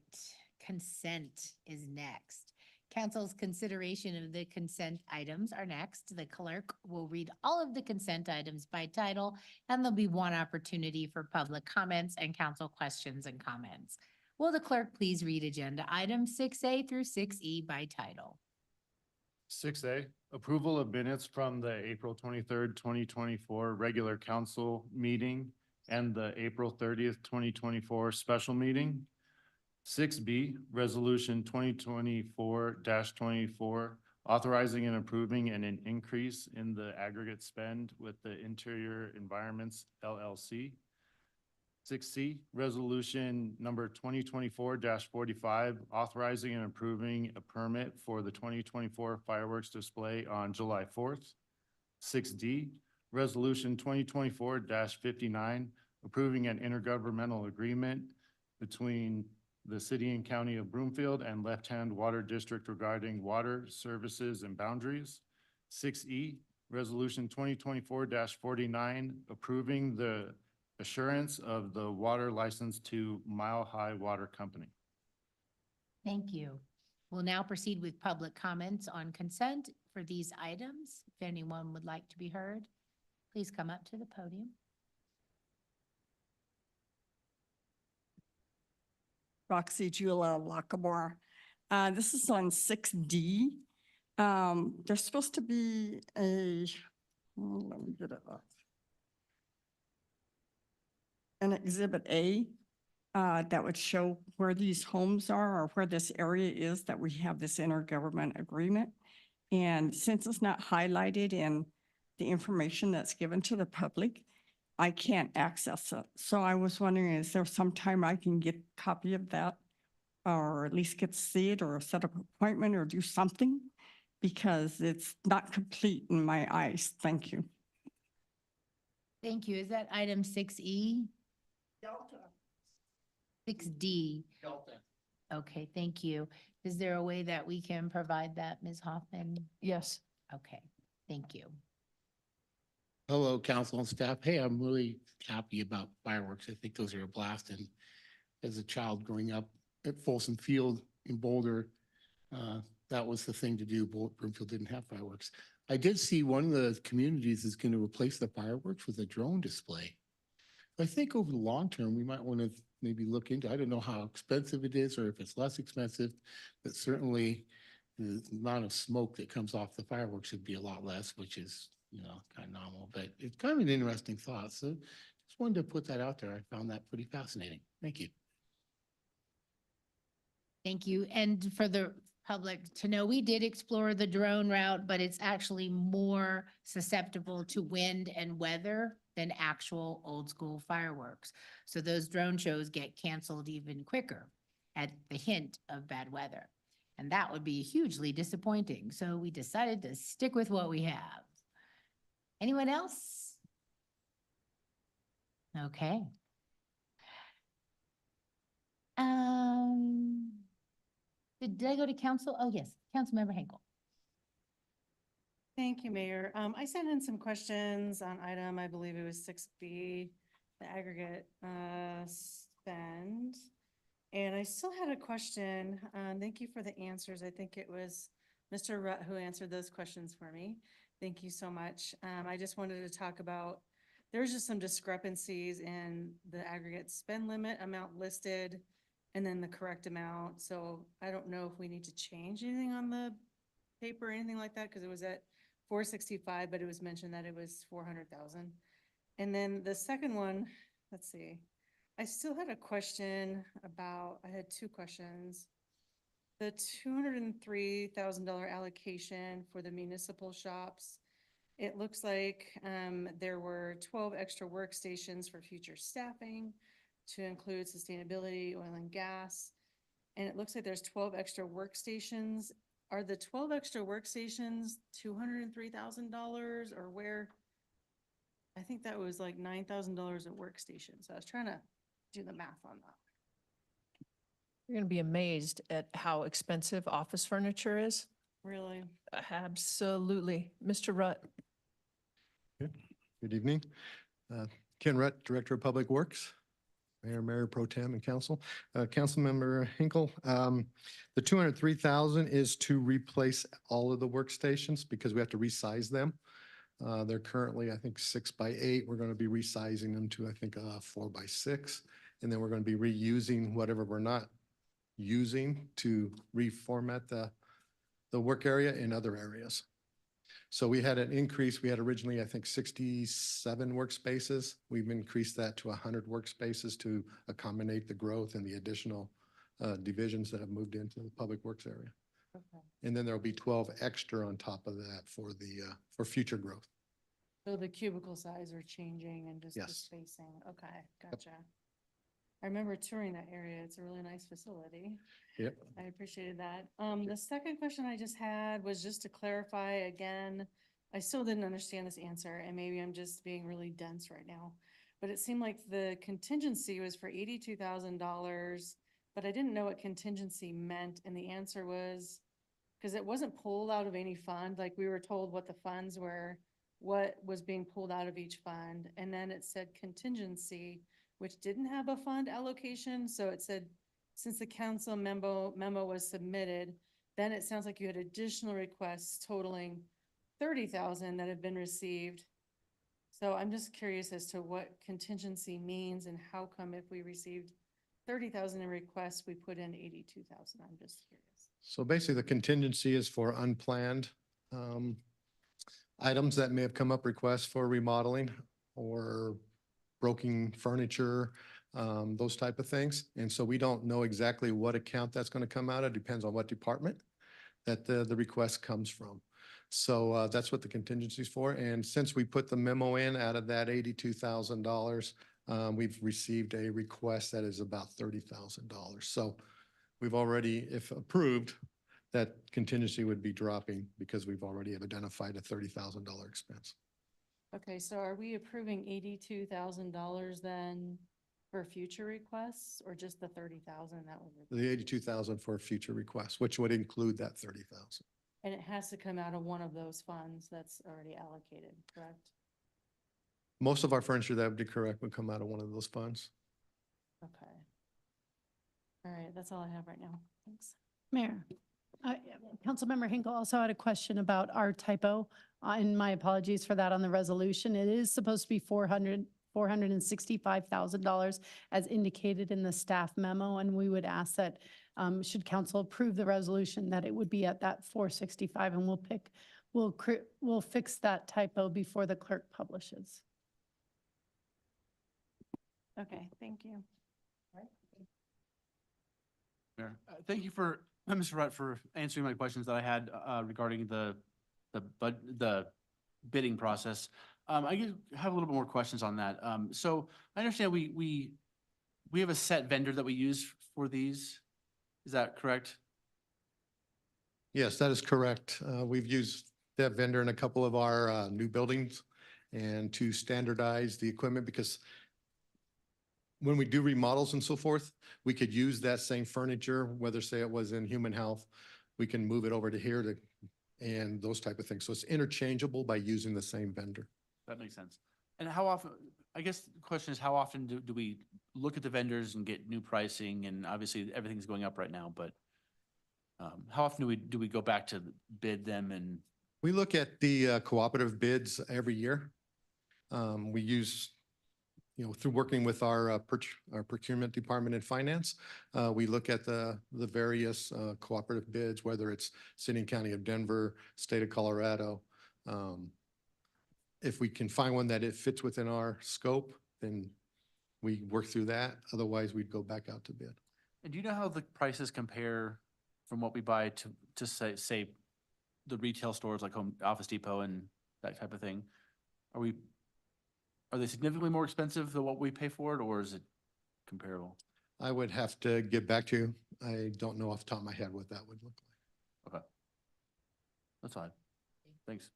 consent is next. Council's consideration of the consent items are next. The clerk will read all of the consent items by title, and there'll be one opportunity for public comments and council questions and comments. Will the clerk please read agenda items 6A through 6E by title? 6A, approval of minutes from the April 23rd, 2024 regular council meeting and the April 30th, 2024 special meeting. 6B, resolution 2024-24, authorizing and approving an increase in the aggregate spend with the Interior Environments LLC. 6C, resolution number 2024-45, authorizing and approving a permit for the 2024 fireworks display on July 4th. 6D, resolution 2024-59, approving an intergovernmental agreement between the City and County of Broomfield and Left Hand Water District regarding water services and boundaries. 6E, resolution 2024-49, approving the assurance of the water license to Mile High Water Company. Thank you. We'll now proceed with public comments on consent for these items. If anyone would like to be heard, please come up to the podium. Roxy Jula Lockamore. This is on 6D. There's supposed to be let me get it up. An Exhibit A that would show where these homes are or where this area is that we have this intergovernment agreement. And since it's not highlighted in the information that's given to the public, I can't access it. So I was wondering, is there some time I can get a copy of that, or at least get to see it, or set up an appointment or do something? Because it's not complete in my eyes. Thank you. Thank you. Is that item 6E? Delta. 6D. Delta. Okay, thank you. Is there a way that we can provide that, Ms. Hoffman? Yes. Okay, thank you. Hello, council and staff. Hey, I'm really happy about fireworks. I think those are a blast. And as a child growing up at Folsom Field in Boulder, that was the thing to do. Broomfield didn't have fireworks. I did see one of the communities is going to replace the fireworks with a drone display. I think over the long term, we might want to maybe look into, I don't know how expensive it is or if it's less expensive, but certainly the amount of smoke that comes off the fireworks would be a lot less, which is kind of nominal, but it's kind of an interesting thought. So just wanted to put that out there. I found that pretty fascinating. Thank you. Thank you. And for the public to know, we did explore the drone route, but it's actually more susceptible to wind and weather than actual old school fireworks. So those drone shows get canceled even quicker at the hint of bad weather. And that would be hugely disappointing. So we decided to stick with what we have. Anyone else? Okay. Did I go to council? Oh, yes, Councilmember Hinkle. Thank you, Mayor. I sent in some questions on item, I believe it was 6B, the aggregate spend. And I still had a question. Thank you for the answers. I think it was Mr. Rutt who answered those questions for me. Thank you so much. I just wanted to talk about, there's just some discrepancies in the aggregate spend limit amount listed and then the correct amount. So I don't know if we need to change anything on the paper or anything like that, because it was at 465, but it was mentioned that it was 400,000. And then the second one, let's see, I still had a question about, I had two questions. The $203,000 allocation for the municipal shops. It looks like there were 12 extra workstations for future staffing to include sustainability, oil and gas. And it looks like there's 12 extra workstations. Are the 12 extra workstations $203,000 or where? I think that was like $9,000 a workstation. So I was trying to do the math on that. You're going to be amazed at how expensive office furniture is. Really? Absolutely. Mr. Rutt. Good evening. Ken Rutt, Director of Public Works, Mayor Pro Tem and Council. Councilmember Hinkle, the 203,000 is to replace all of the workstations because we have to resize them. They're currently, I think, 6x8. We're going to be resizing them to, I think, 4x6. And then we're going to be reusing whatever we're not using to reformat the work area in other areas. So we had an increase. We had originally, I think, 67 workspaces. We've increased that to 100 workspaces to accommodate the growth and the additional divisions that have moved into the public works area. Okay. And then there'll be 12 extra on top of that for for future growth. So the cubicle size are changing and just the Yes. spacing. Okay, gotcha. I remember touring that area. It's a really nice facility. Yep. I appreciated that. The second question I just had was just to clarify again, I still didn't understand this answer and maybe I'm just being really dense right now. But it seemed like the contingency was for $82,000, but I didn't know what contingency meant. And the answer was, because it wasn't pulled out of any fund, like we were told what the funds were, what was being pulled out of each fund. And then it said contingency, which didn't have a fund allocation. So it said, since the council memo was submitted, then it sounds like you had additional requests totaling 30,000 that have been received. So I'm just curious as to what contingency means and how come if we received 30,000 in requests, we put in 82,000. I'm just curious. So basically the contingency is for unplanned items that may have come up, requests for remodeling or broken furniture, those type of things. And so we don't know exactly what account that's going to come out of. Depends on what department that the request comes from. So that's what the contingency is for. And since we put the memo in out of that $82,000, we've received a request that is about $30,000. So we've already, if approved, that contingency would be dropping because we've already have identified a $30,000 expense. Okay, so are we approving $82,000 then for future requests or just the 30,000 that was? The 82,000 for future requests, which would include that 30,000. And it has to come out of one of those funds that's already allocated, correct? Most of our furniture, that would be correct, would come out of one of those funds. Okay. All right, that's all I have right now. Thanks. Mayor, Councilmember Hinkle also had a question about our typo, and my apologies for that on the resolution. It is supposed to be $465,000 as indicated in the staff memo, and we would ask that should council approve the resolution that it would be at that 465, and we'll pick we'll fix that typo before the clerk publishes. Okay, thank you. Mayor, thank you for, Mr. Rutt, for answering my questions that I had regarding the bidding process. I have a little bit more questions on that. So I understand we have a set vendor that we use for these. Is that correct? Yes, that is correct. We've used that vendor in a couple of our new buildings and to standardize the equipment because when we do remodels and so forth, we could use that same furniture, whether say it was in human health, we can move it over to here to, and those type of things. So it's interchangeable by using the same vendor. That makes sense. And how often, I guess the question is, how often do we look at the vendors and get new pricing? And obviously, everything's going up right now, but how often do we go back to bid them? And We look at the cooperative bids every year. We use, through working with our procurement department and finance, we look at the various cooperative bids, whether it's City and County of Denver, State of Colorado. If we can find one that it fits within our scope, then we work through that. Otherwise, we'd go back out to bid. do you know how the prices compare from what we buy to say the retail stores like Office Depot and that type of thing? Are they significantly more expensive than what we pay for it, or is it comparable? I would have to get back to you. I don't know off the top of my head what that would look like. Okay. That's fine. Thanks.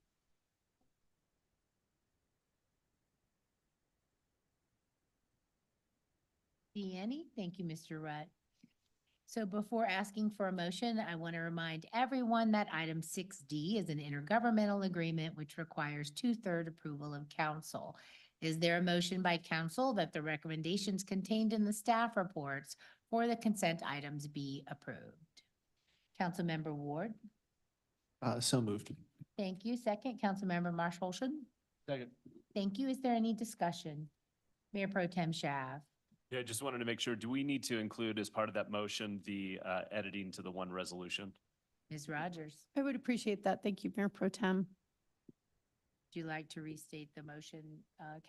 Deanne, thank you, Mr. Rutt. So before asking for a motion, I want to remind everyone that item 6D is an intergovernmental agreement which requires 2/3 approval of council. Is there a motion by council that the recommendations contained in the staff reports for the consent items be approved? Councilmember Ward. So moved. Thank you. Second, Councilmember Marshall. Second. Thank you. Is there any discussion? Mayor Pro Tem Shav. Yeah, just wanted to make sure, do we need to include as part of that motion, the editing to the one resolution? Ms. Rogers, I would appreciate that. Thank you, Mayor Pro Tem. would you like to restate the motion,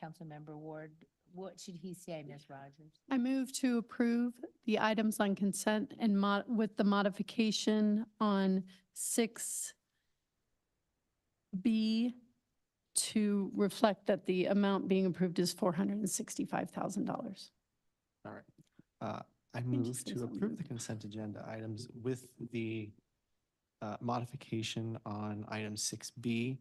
Councilmember Ward? What should he say, Ms. Rogers? I move to approve the items on consent and with the modification on 6B to reflect that the amount being approved is $465,000. All right. I move to approve the consent agenda items with the modification on item 6B,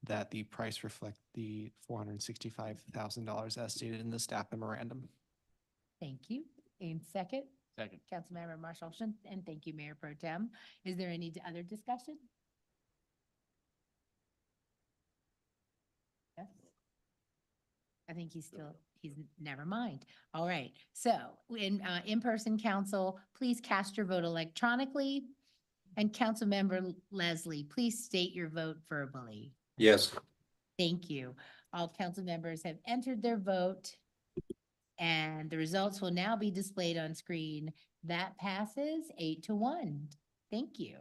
that the price reflect the $465,000 as stated in the staff memorandum. Thank you. And second? Second. Councilmember Marshall, and thank you, Mayor Pro Tem. Is there any other discussion? Yes. I think he's never mind. All right. So in-person council, please cast your vote electronically. And Councilmember Leslie, please state your vote verbally. Yes. Thank you. All council members have entered their vote. And the results will now be displayed on screen. That passes 8-1. Thank you.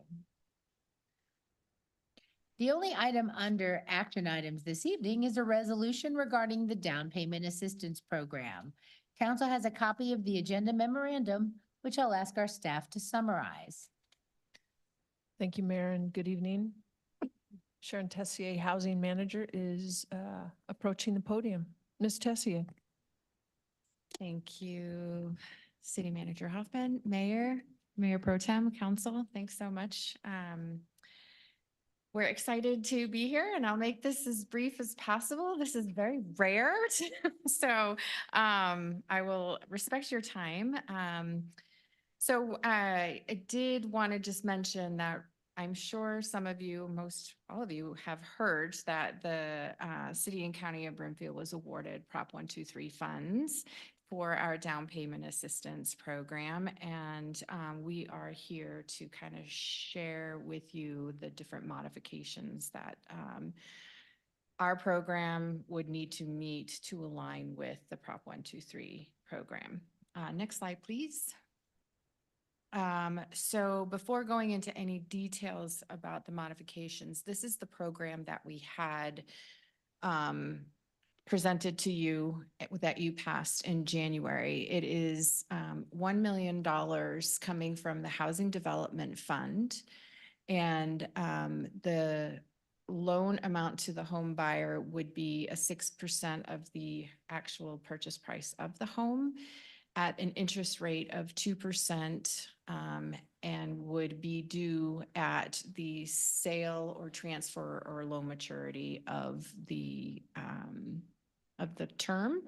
The only item under action items this evening is a resolution regarding the down payment assistance program. Council has a copy of the agenda memorandum, which I'll ask our staff to summarize. Thank you, Mayor, and good evening. Sharon Tessier, Housing Manager, is approaching the podium. Ms. Tessier. Thank you, City Manager Hoffman, Mayor Pro Tem, Council. Thanks so much. We're excited to be here, and I'll make this as brief as possible. This is very rare, so I will respect your time. So I did want to just mention that I'm sure some of you, all of you have heard that the City and County of Broomfield was awarded Prop 123 funds for our down payment assistance program. And we are here to kind of share with you the different modifications that our program would need to meet to align with the Prop 123 program. Next slide, please. So before going into any details about the modifications, this is the program that we had presented to you that you passed in January. It is $1 million coming from the Housing Development Fund. And the loan amount to the home buyer would be a 6% of the actual purchase price of the home at an interest rate of 2%, and would be due at the sale or transfer or loan maturity of the term.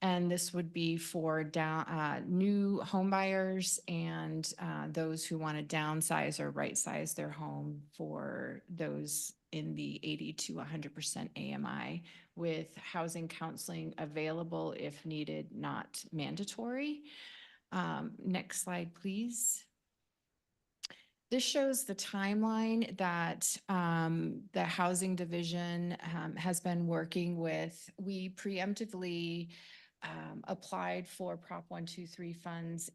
And this would be for new home buyers and those who want to downsize or right-size their home, for those in the 80 to 100% AMI, with housing counseling available if needed, not mandatory. Next slide, please. This shows the timeline that the Housing Division has been working with. We preemptively applied for Prop 123 funds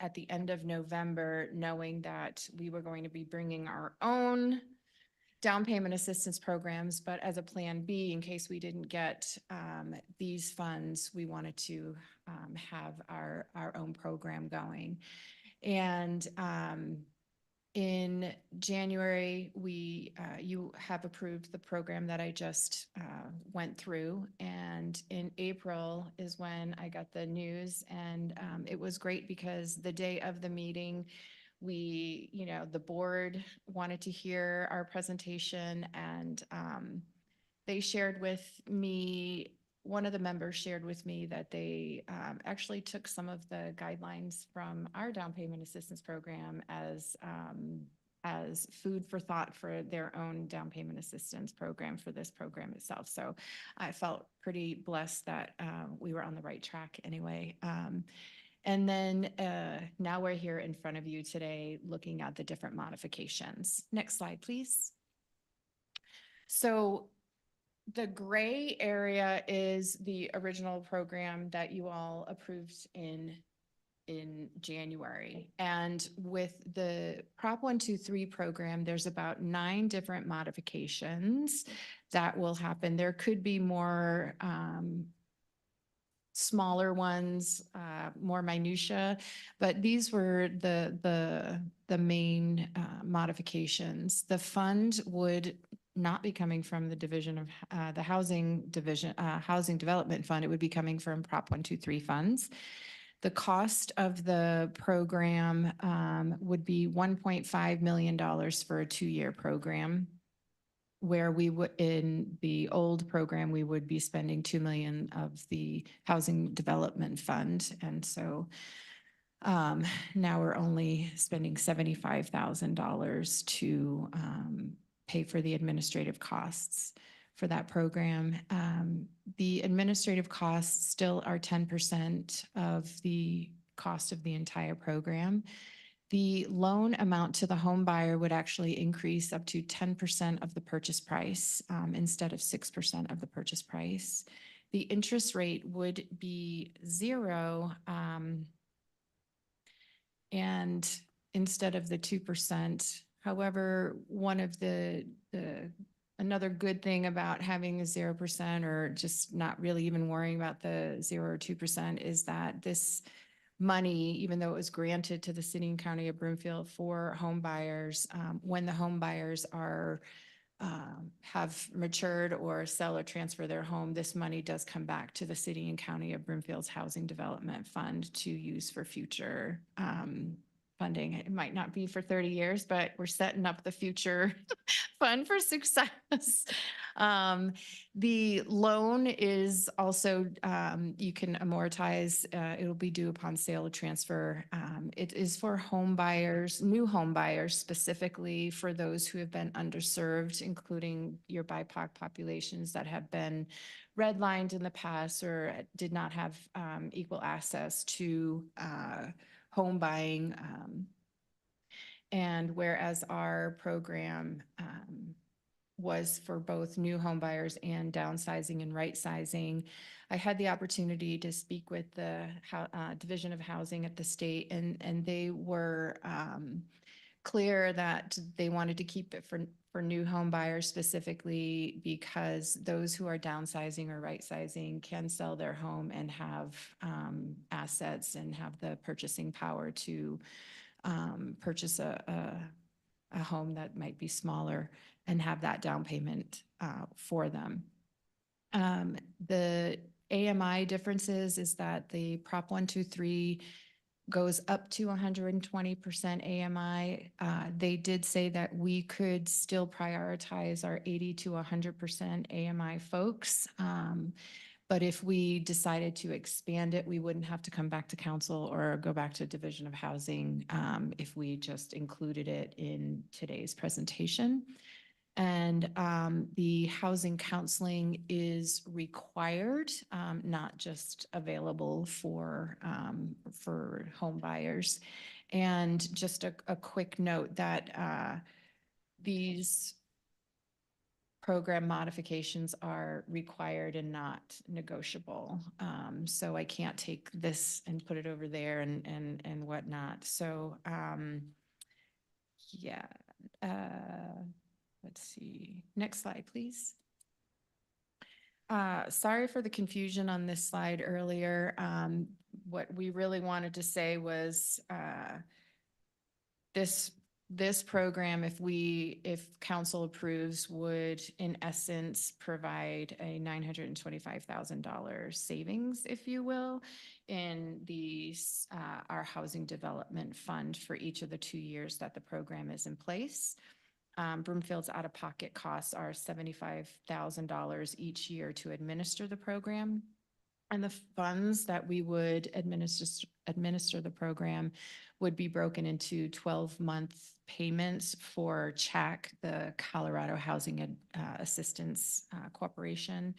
at the end of November, knowing that we were going to be bringing our own down payment assistance programs, but as a plan B, in case we didn't get these funds, we wanted to have our own program going. And in January, you have approved the program that I just went through. And in April is when I got the news, and it was great because the day of the meeting, the board wanted to hear our presentation, and they shared with me, one of the members shared with me that they actually took some of the guidelines from our down payment assistance program as food for thought for their own down payment assistance program for this program itself. So I felt pretty blessed that we were on the right track anyway. And then now we're here in front of you today looking at the different modifications. Next slide, please. So the gray area is the original program that you all approved in January. And with the Prop 123 program, there's about 9 different modifications that will happen. There could be more smaller ones, more minutia, but these were the main modifications. The fund would not be coming from the division of the Housing Development Fund. It would be coming from Prop 123 funds. The cost of the program would be $1.5 million for a 2-year program, where we would, in the old program, we would be spending $2 million of the Housing Development Fund. And so now we're only spending $75,000 to pay for the administrative costs for that program. The administrative costs still are 10% of the cost of the entire program. The loan amount to the home buyer would actually increase up to 10% of the purchase price instead of 6% of the purchase price. The interest rate would be 0 and instead of the 2%. However, one of another good thing about having a 0% or just not really even worrying about the 0 or 2% is that this money, even though it was granted to the city and county of Broomfield for home buyers, when the home buyers have matured or sell or transfer their home, this money does come back to the city and county of Broomfield's Housing Development Fund to use for future funding. It might not be for 30 years, but we're setting up the future fund for success. The loan is also, you can amortize, it will be due upon sale or transfer. It is for home buyers, new home buyers, specifically for those who have been underserved, including your BIPOC populations that have been redlined in the past or did not have equal access to home buying. And whereas our program was for both new home buyers and downsizing and right sizing. I had the opportunity to speak with the Division of Housing at the state, and they were clear that they wanted to keep it for new home buyers specifically because those who are downsizing or right sizing can sell their home and have assets and have the purchasing power to purchase a home that might be smaller and have that down payment for them. The AMI differences is that the Prop 123 goes up to 120% AMI. They did say that we could still prioritize our 80 to 100% AMI folks. But if we decided to expand it, we wouldn't have to come back to council or go back to Division of Housing if we just included it in today's presentation. And the housing counseling is required, not just available for home buyers. And just a quick note that these program modifications are required and not negotiable. So I can't take this and put it over there and whatnot. So yeah. Let's see, next slide, please. Sorry for the confusion on this slide earlier. What we really wanted to say was this program, if council approves, would in essence provide a $925,000 savings, if you will, in our housing development fund for each of the 2 years that the program is in place. Broomfield's out-of-pocket costs are $75,000 each year to administer the program. And the funds that we would administer the program would be broken into 12-month payments for CHAC, the Colorado Housing Assistance Corporation.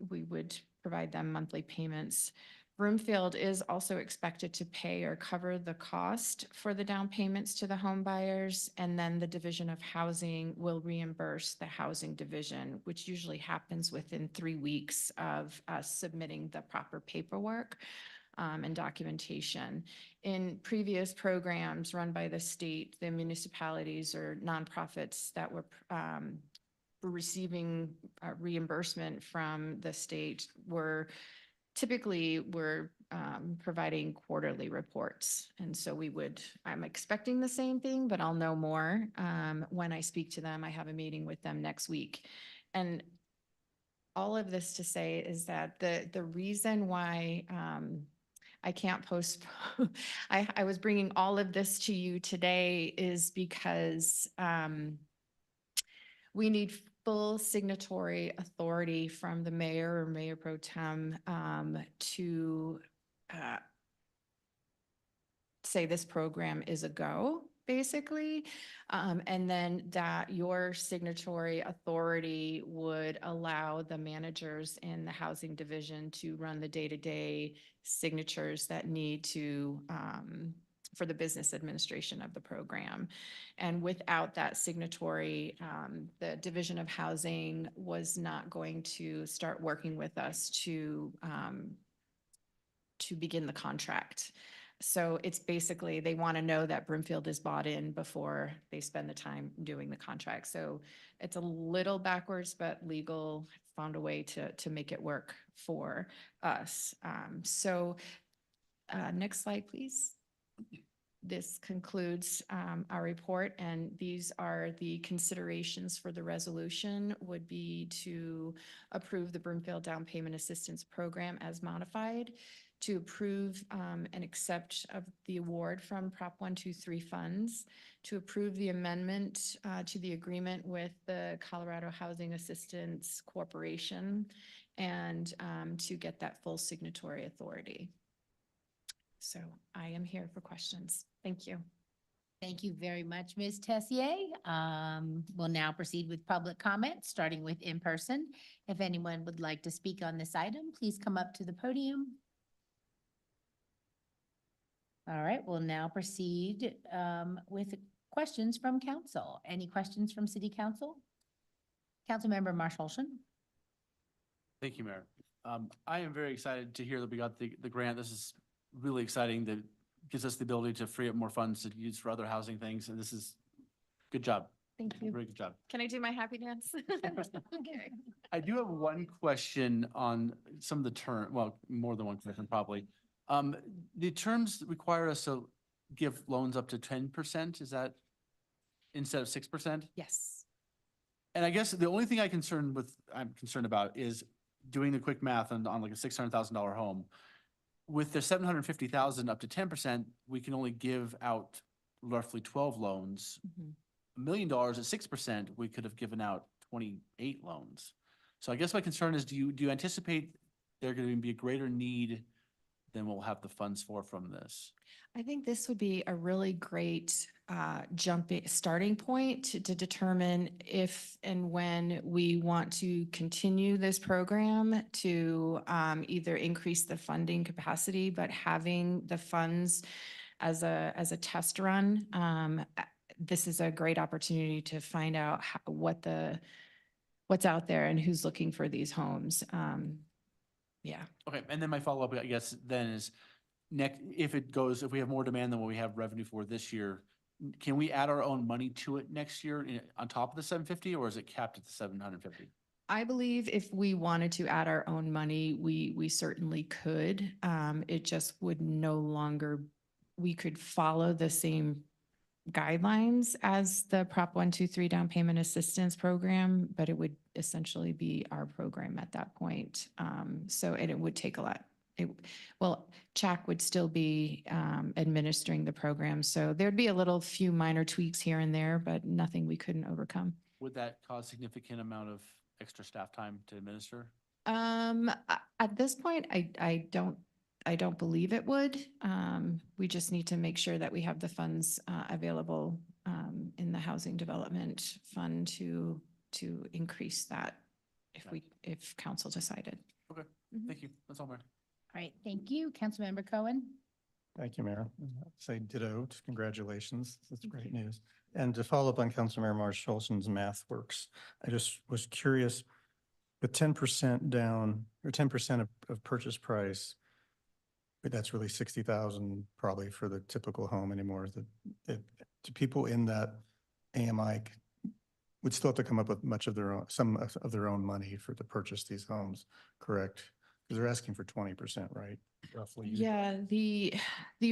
We would provide them monthly payments. Broomfield is also expected to pay or cover the cost for the down payments to the home buyers, and then the Division of Housing will reimburse the housing division, which usually happens within 3 weeks of us submitting the proper paperwork and documentation. In previous programs run by the state, the municipalities or nonprofits that were receiving reimbursement from the state were typically we're providing quarterly reports. And so I'm expecting the same thing, but I'll know more when I speak to them. I have a meeting with them next week. And all of this to say is that the reason why I can't postpone, I was bringing all of this to you today is because we need full signatory authority from the mayor or mayor pro tem to say this program is a go, basically. And then that your signatory authority would allow the managers in the housing division to run the day-to-day signatures that need to for the business administration of the program. And without that signatory, the Division of Housing was not going to start working with us to begin the contract. So it's basically, they want to know that Broomfield is bought in before they spend the time doing the contract. So it's a little backwards, but legal found a way to make it work for us. Next slide, please. This concludes our report, and these are the considerations for the resolution would be to approve the Broomfield Down Payment Assistance Program as modified, to approve and accept of the award from Prop 123 funds, to approve the amendment to the agreement with the Colorado Housing Assistance Corporation, and to get that full signatory authority. So I am here for questions. Thank you. Thank you very much, Ms. Tessier. We'll now proceed with public comment, starting with in person. If anyone would like to speak on this item, please come up to the podium. All right, we'll now proceed with questions from council. Any questions from City Council? Councilmember Marshall Olson. Thank you, Mayor. I am very excited to hear that we got the grant. This is really exciting. That gives us the ability to free up more funds to use for other housing things. And this is good job. Thank you. Very good job. Can I do my happy dance? Okay. I do have one question on some of the term, well, more than one question probably. The terms require us to give loans up to 10%, is that instead of 6%? Yes. And I guess the only thing I'm concerned about is doing the quick math on like a $600,000 home. With the 750,000 up to 10%, we can only give out roughly 12 loans. $1 million at 6%, we could have given out 28 loans. So I guess my concern is, do you anticipate there going to be a greater need than we'll have the funds for from this? I think this would be a really great starting point to determine if and when we want to continue this program to either increase the funding capacity, but having the funds as a test run. This is a great opportunity to find out what's out there and who's looking for these homes. Yeah. Okay, and then my follow-up, I guess, then is if we have more demand than what we have revenue for this year, can we add our own money to it next year on top of the 750, or is it capped at the 750? I believe if we wanted to add our own money, we certainly could. It just would no longer, we could follow the same guidelines as the Prop 123 down payment assistance program, but it would essentially be our program at that point. And it would take a lot. CHAC would still be administering the program. So there'd be a few minor tweaks here and there, but nothing we couldn't overcome. Would that cause significant amount of extra staff time to administer? At this point, I don't believe it would. We just need to make sure that we have the funds available in the Housing Development Fund to increase that if council decided. Okay, thank you. That's all, Mayor. All right, thank you. Councilmember Cohen. Thank you, Mayor. Say ditto. Congratulations. That's great news. And to follow up on Councilmember Marshall Olson's math works, I just was curious, with 10% down or 10% of purchase price, but that's really 60,000 probably for the typical home anymore. Do people in that AMI would still have to come up with some of their own money to purchase these homes, correct? Because they're asking for 20%, right? Roughly. Yeah, the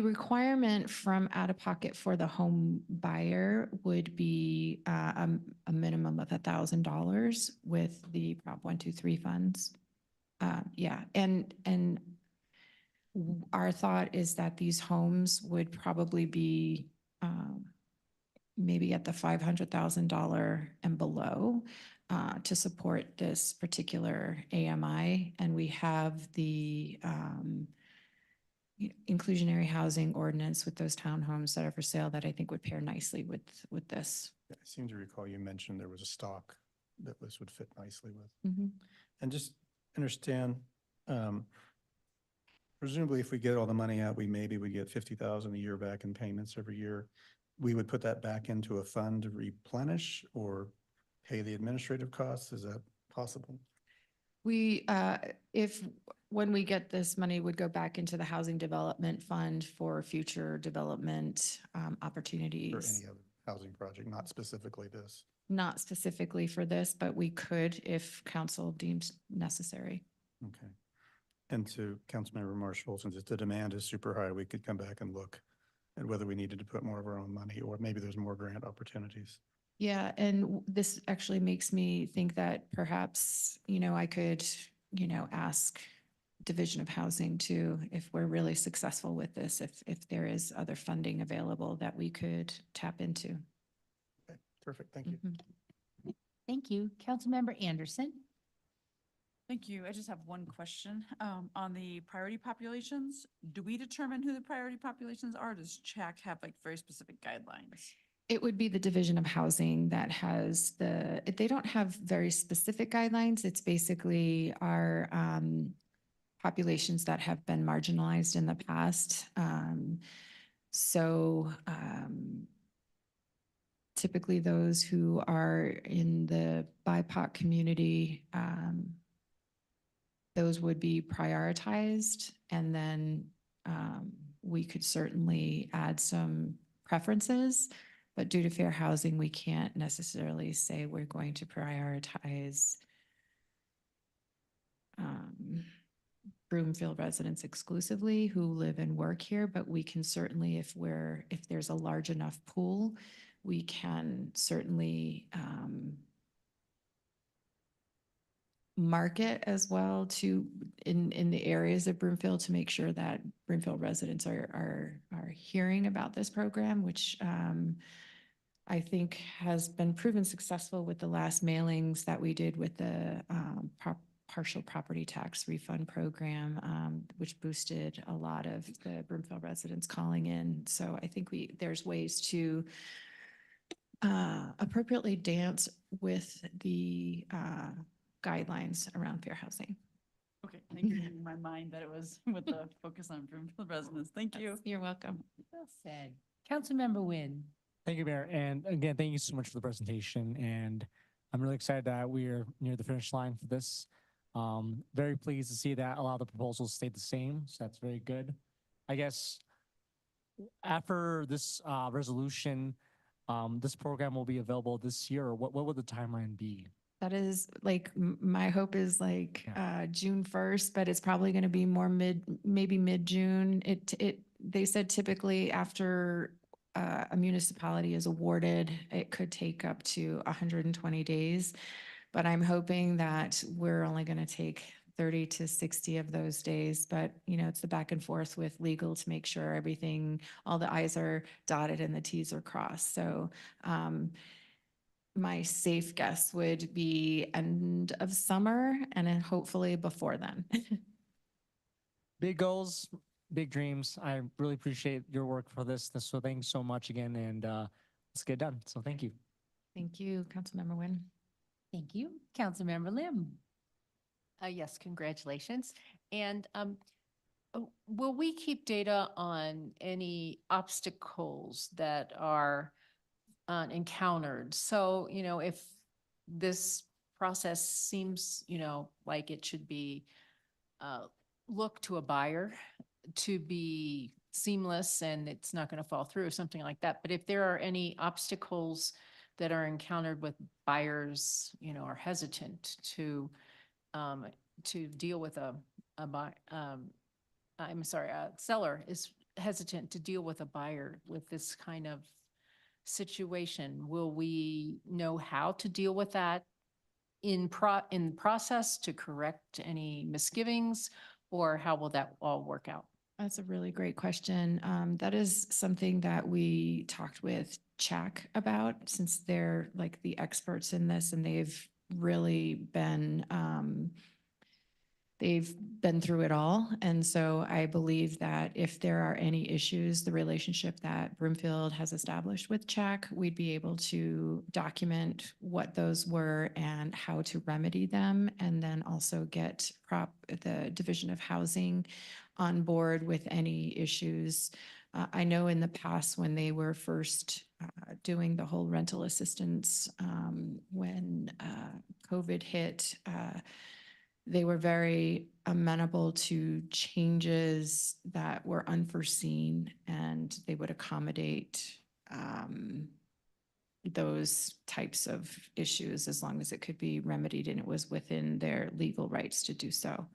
requirement from out of pocket for the home buyer would be a minimum of $1,000 with the Prop 123 funds. Yeah, and our thought is that these homes would probably be maybe at the $500,000 and below to support this particular AMI. And we have the inclusionary housing ordinance with those townhomes that are for sale that I think would pair nicely with this. I seem to recall you mentioned there was a stock that this would fit nicely with. And just understand, presumably if we get all the money out, we get 50,000 a year back in payments every year. We would put that back into a fund to replenish or pay the administrative costs. Is that possible? When we get this money, would go back into the Housing Development Fund for future development opportunities. For any other housing project, not specifically this. Not specifically for this, but we could if council deems necessary. Okay. And to Councilmember Marshall, since the demand is super high, we could come back and look at whether we needed to put more of our own money or maybe there's more grant opportunities. Yeah, and this actually makes me think that perhaps, I could, ask Division of Housing too, if we're really successful with this, if there is other funding available that we could tap into. Okay, perfect. Thank you. Thank you. Councilmember Anderson. Thank you. I just have one question. On the priority populations, do we determine who the priority populations are? Does CHAC have very specific guidelines? It would be the Division of Housing that has they don't have very specific guidelines. It's basically our populations that have been marginalized in the past. typically those who are in the BIPOC community, those would be prioritized. And then we could certainly add some preferences, but due to fair housing, we can't necessarily say we're going to prioritize Broomfield residents exclusively who live and work here, but we can certainly, if there's a large enough pool, we can certainly market as well to in the areas of Broomfield to make sure that Broomfield residents are hearing about this program, which I think has been proven successful with the last mailings that we did with the partial property tax refund program, which boosted a lot of the Broomfield residents calling in. So I think there's ways to appropriately dance with the guidelines around fair housing. Okay, thank you. In my mind that it was with the focus on Broomfield residents. Thank you. You're welcome. Well said. Councilmember Nguyen. Thank you, Mayor. And again, thank you so much for the presentation. And I'm really excited that we are near the finish line for this. Very pleased to see that a lot of the proposals stayed the same. So that's very good. I guess after this resolution, this program will be available this year. Or what would the timeline be? That is like, my hope is like June 1st, but it's probably going to be more maybe mid-June. They said typically after a municipality is awarded, it could take up to 120 days. But I'm hoping that we're only going to take 30 to 60 of those days. But, it's the back and forth with legal to make sure everything, all the I's are dotted and the T's are crossed. So, my safe guess would be end of summer and then hopefully before then. Big goals, big dreams. I really appreciate your work for this. So thanks so much again, and let's get it done. So thank you. Thank you, Councilmember Nguyen. Thank you. Councilmember Lim. Yes, congratulations. And will we keep data on any obstacles that are encountered? So, if this process seems, like it should be look to a buyer to be seamless and it's not going to fall through or something like that. But if there are any obstacles that are encountered with buyers, are hesitant to deal with a seller is hesitant to deal with a buyer with this kind of situation, will we know how to deal with that in process to correct any misgivings, or how will that all work out? That's a really great question. That is something that we talked with CHAC about, since they're like the experts in this and they've really been through it all. And so I believe that if there are any issues, the relationship that Broomfield has established with CHAC, we'd be able to document what those were and how to remedy them, and then also get the Division of Housing on board with any issues. I know in the past when they were first doing the whole rental assistance, when COVID hit, they were very amenable to changes that were unforeseen, and they would accommodate those types of issues as long as it could be remedied and it was within their legal rights to do so.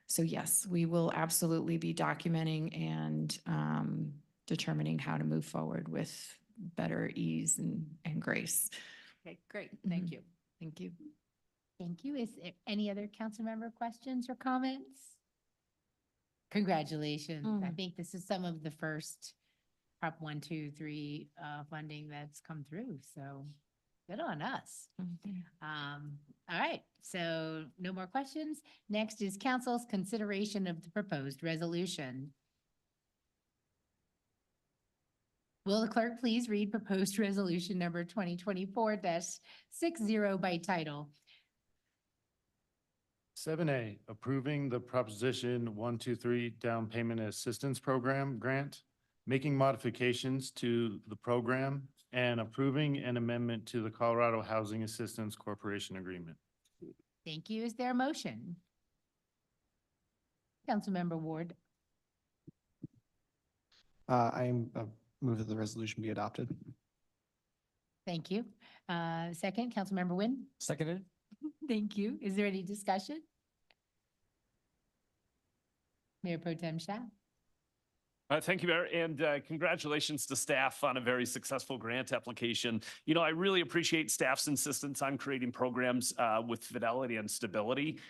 So yes, we will absolutely be documenting and determining how to move forward with better ease and grace. Okay, great. Thank you. Thank you. Thank you. Is there any other council member questions or comments? Congratulations. I think this is some of the first Prop 1, 2, 3 funding that's come through. So good on us. All right. So no more questions. Next is council's consideration of the proposed resolution. Will the clerk please read proposed resolution number 2024-60 by title? 7A, approving the Proposition 123 Down Payment Assistance Program grant, making modifications to the program and approving an amendment to the Colorado Housing Assistance Corporation Agreement. Thank you. Is there a motion? Councilmember Ward. I'm move that the resolution be adopted. Thank you. Second, Councilmember Nguyen. Seconded. Thank you. Is there any discussion? Mayor Pro Tem Shah. Thank you, Mayor, and congratulations to staff on a very successful grant application. You know, I really appreciate staff's insistence on creating programs with fidelity and stability.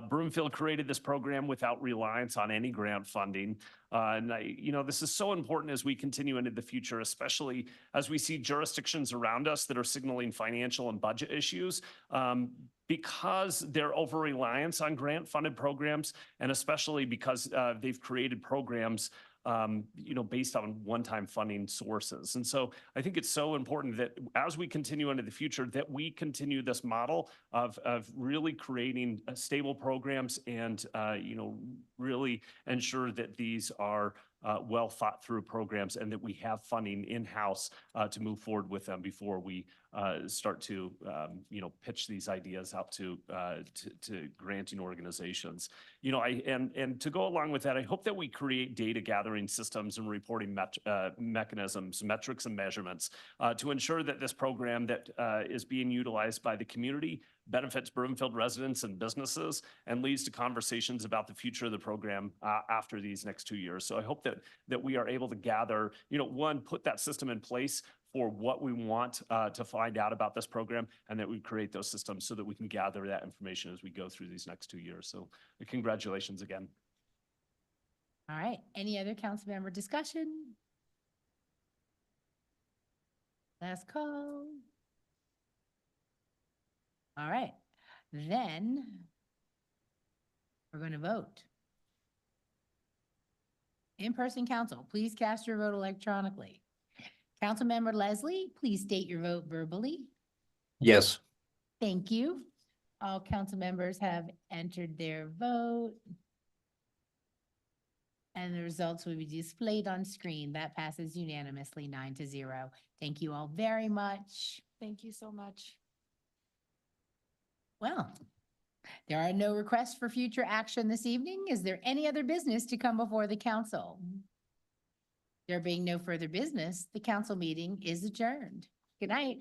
Broomfield created this program without reliance on any grant funding. This is so important as we continue into the future, especially as we see jurisdictions around us that are signaling financial and budget issues. Because their over-reliance on grant-funded programs, and especially because they've created programs based on one-time funding sources. And so I think it's so important that as we continue into the future, that we continue this model of really creating stable programs and, really ensure that these are well thought through programs and that we have funding in-house to move forward with them before we start to, pitch these ideas out to granting organizations. And to go along with that, I hope that we create data gathering systems and reporting mechanisms, metrics and measurements to ensure that this program that is being utilized by the community benefits Broomfield residents and businesses and leads to conversations about the future of the program after these next 2 years. So I hope that we are able to gather, put that system in place for what we want to find out about this program, and that we create those systems so that we can gather that information as we go through these next 2 years. So congratulations again. All right. Any other council member discussion? Last call. All right. Then we're going to vote. In-person council, please cast your vote electronically. Councilmember Leslie, please state your vote verbally. Yes. Thank you. All council members have entered their vote. And the results will be displayed on screen. That passes unanimously 9-0. Thank you all very much. Thank you so much. Well, there are no requests for future action this evening. Is there any other business to come before the council? There being no further business, the council meeting is adjourned. Good night.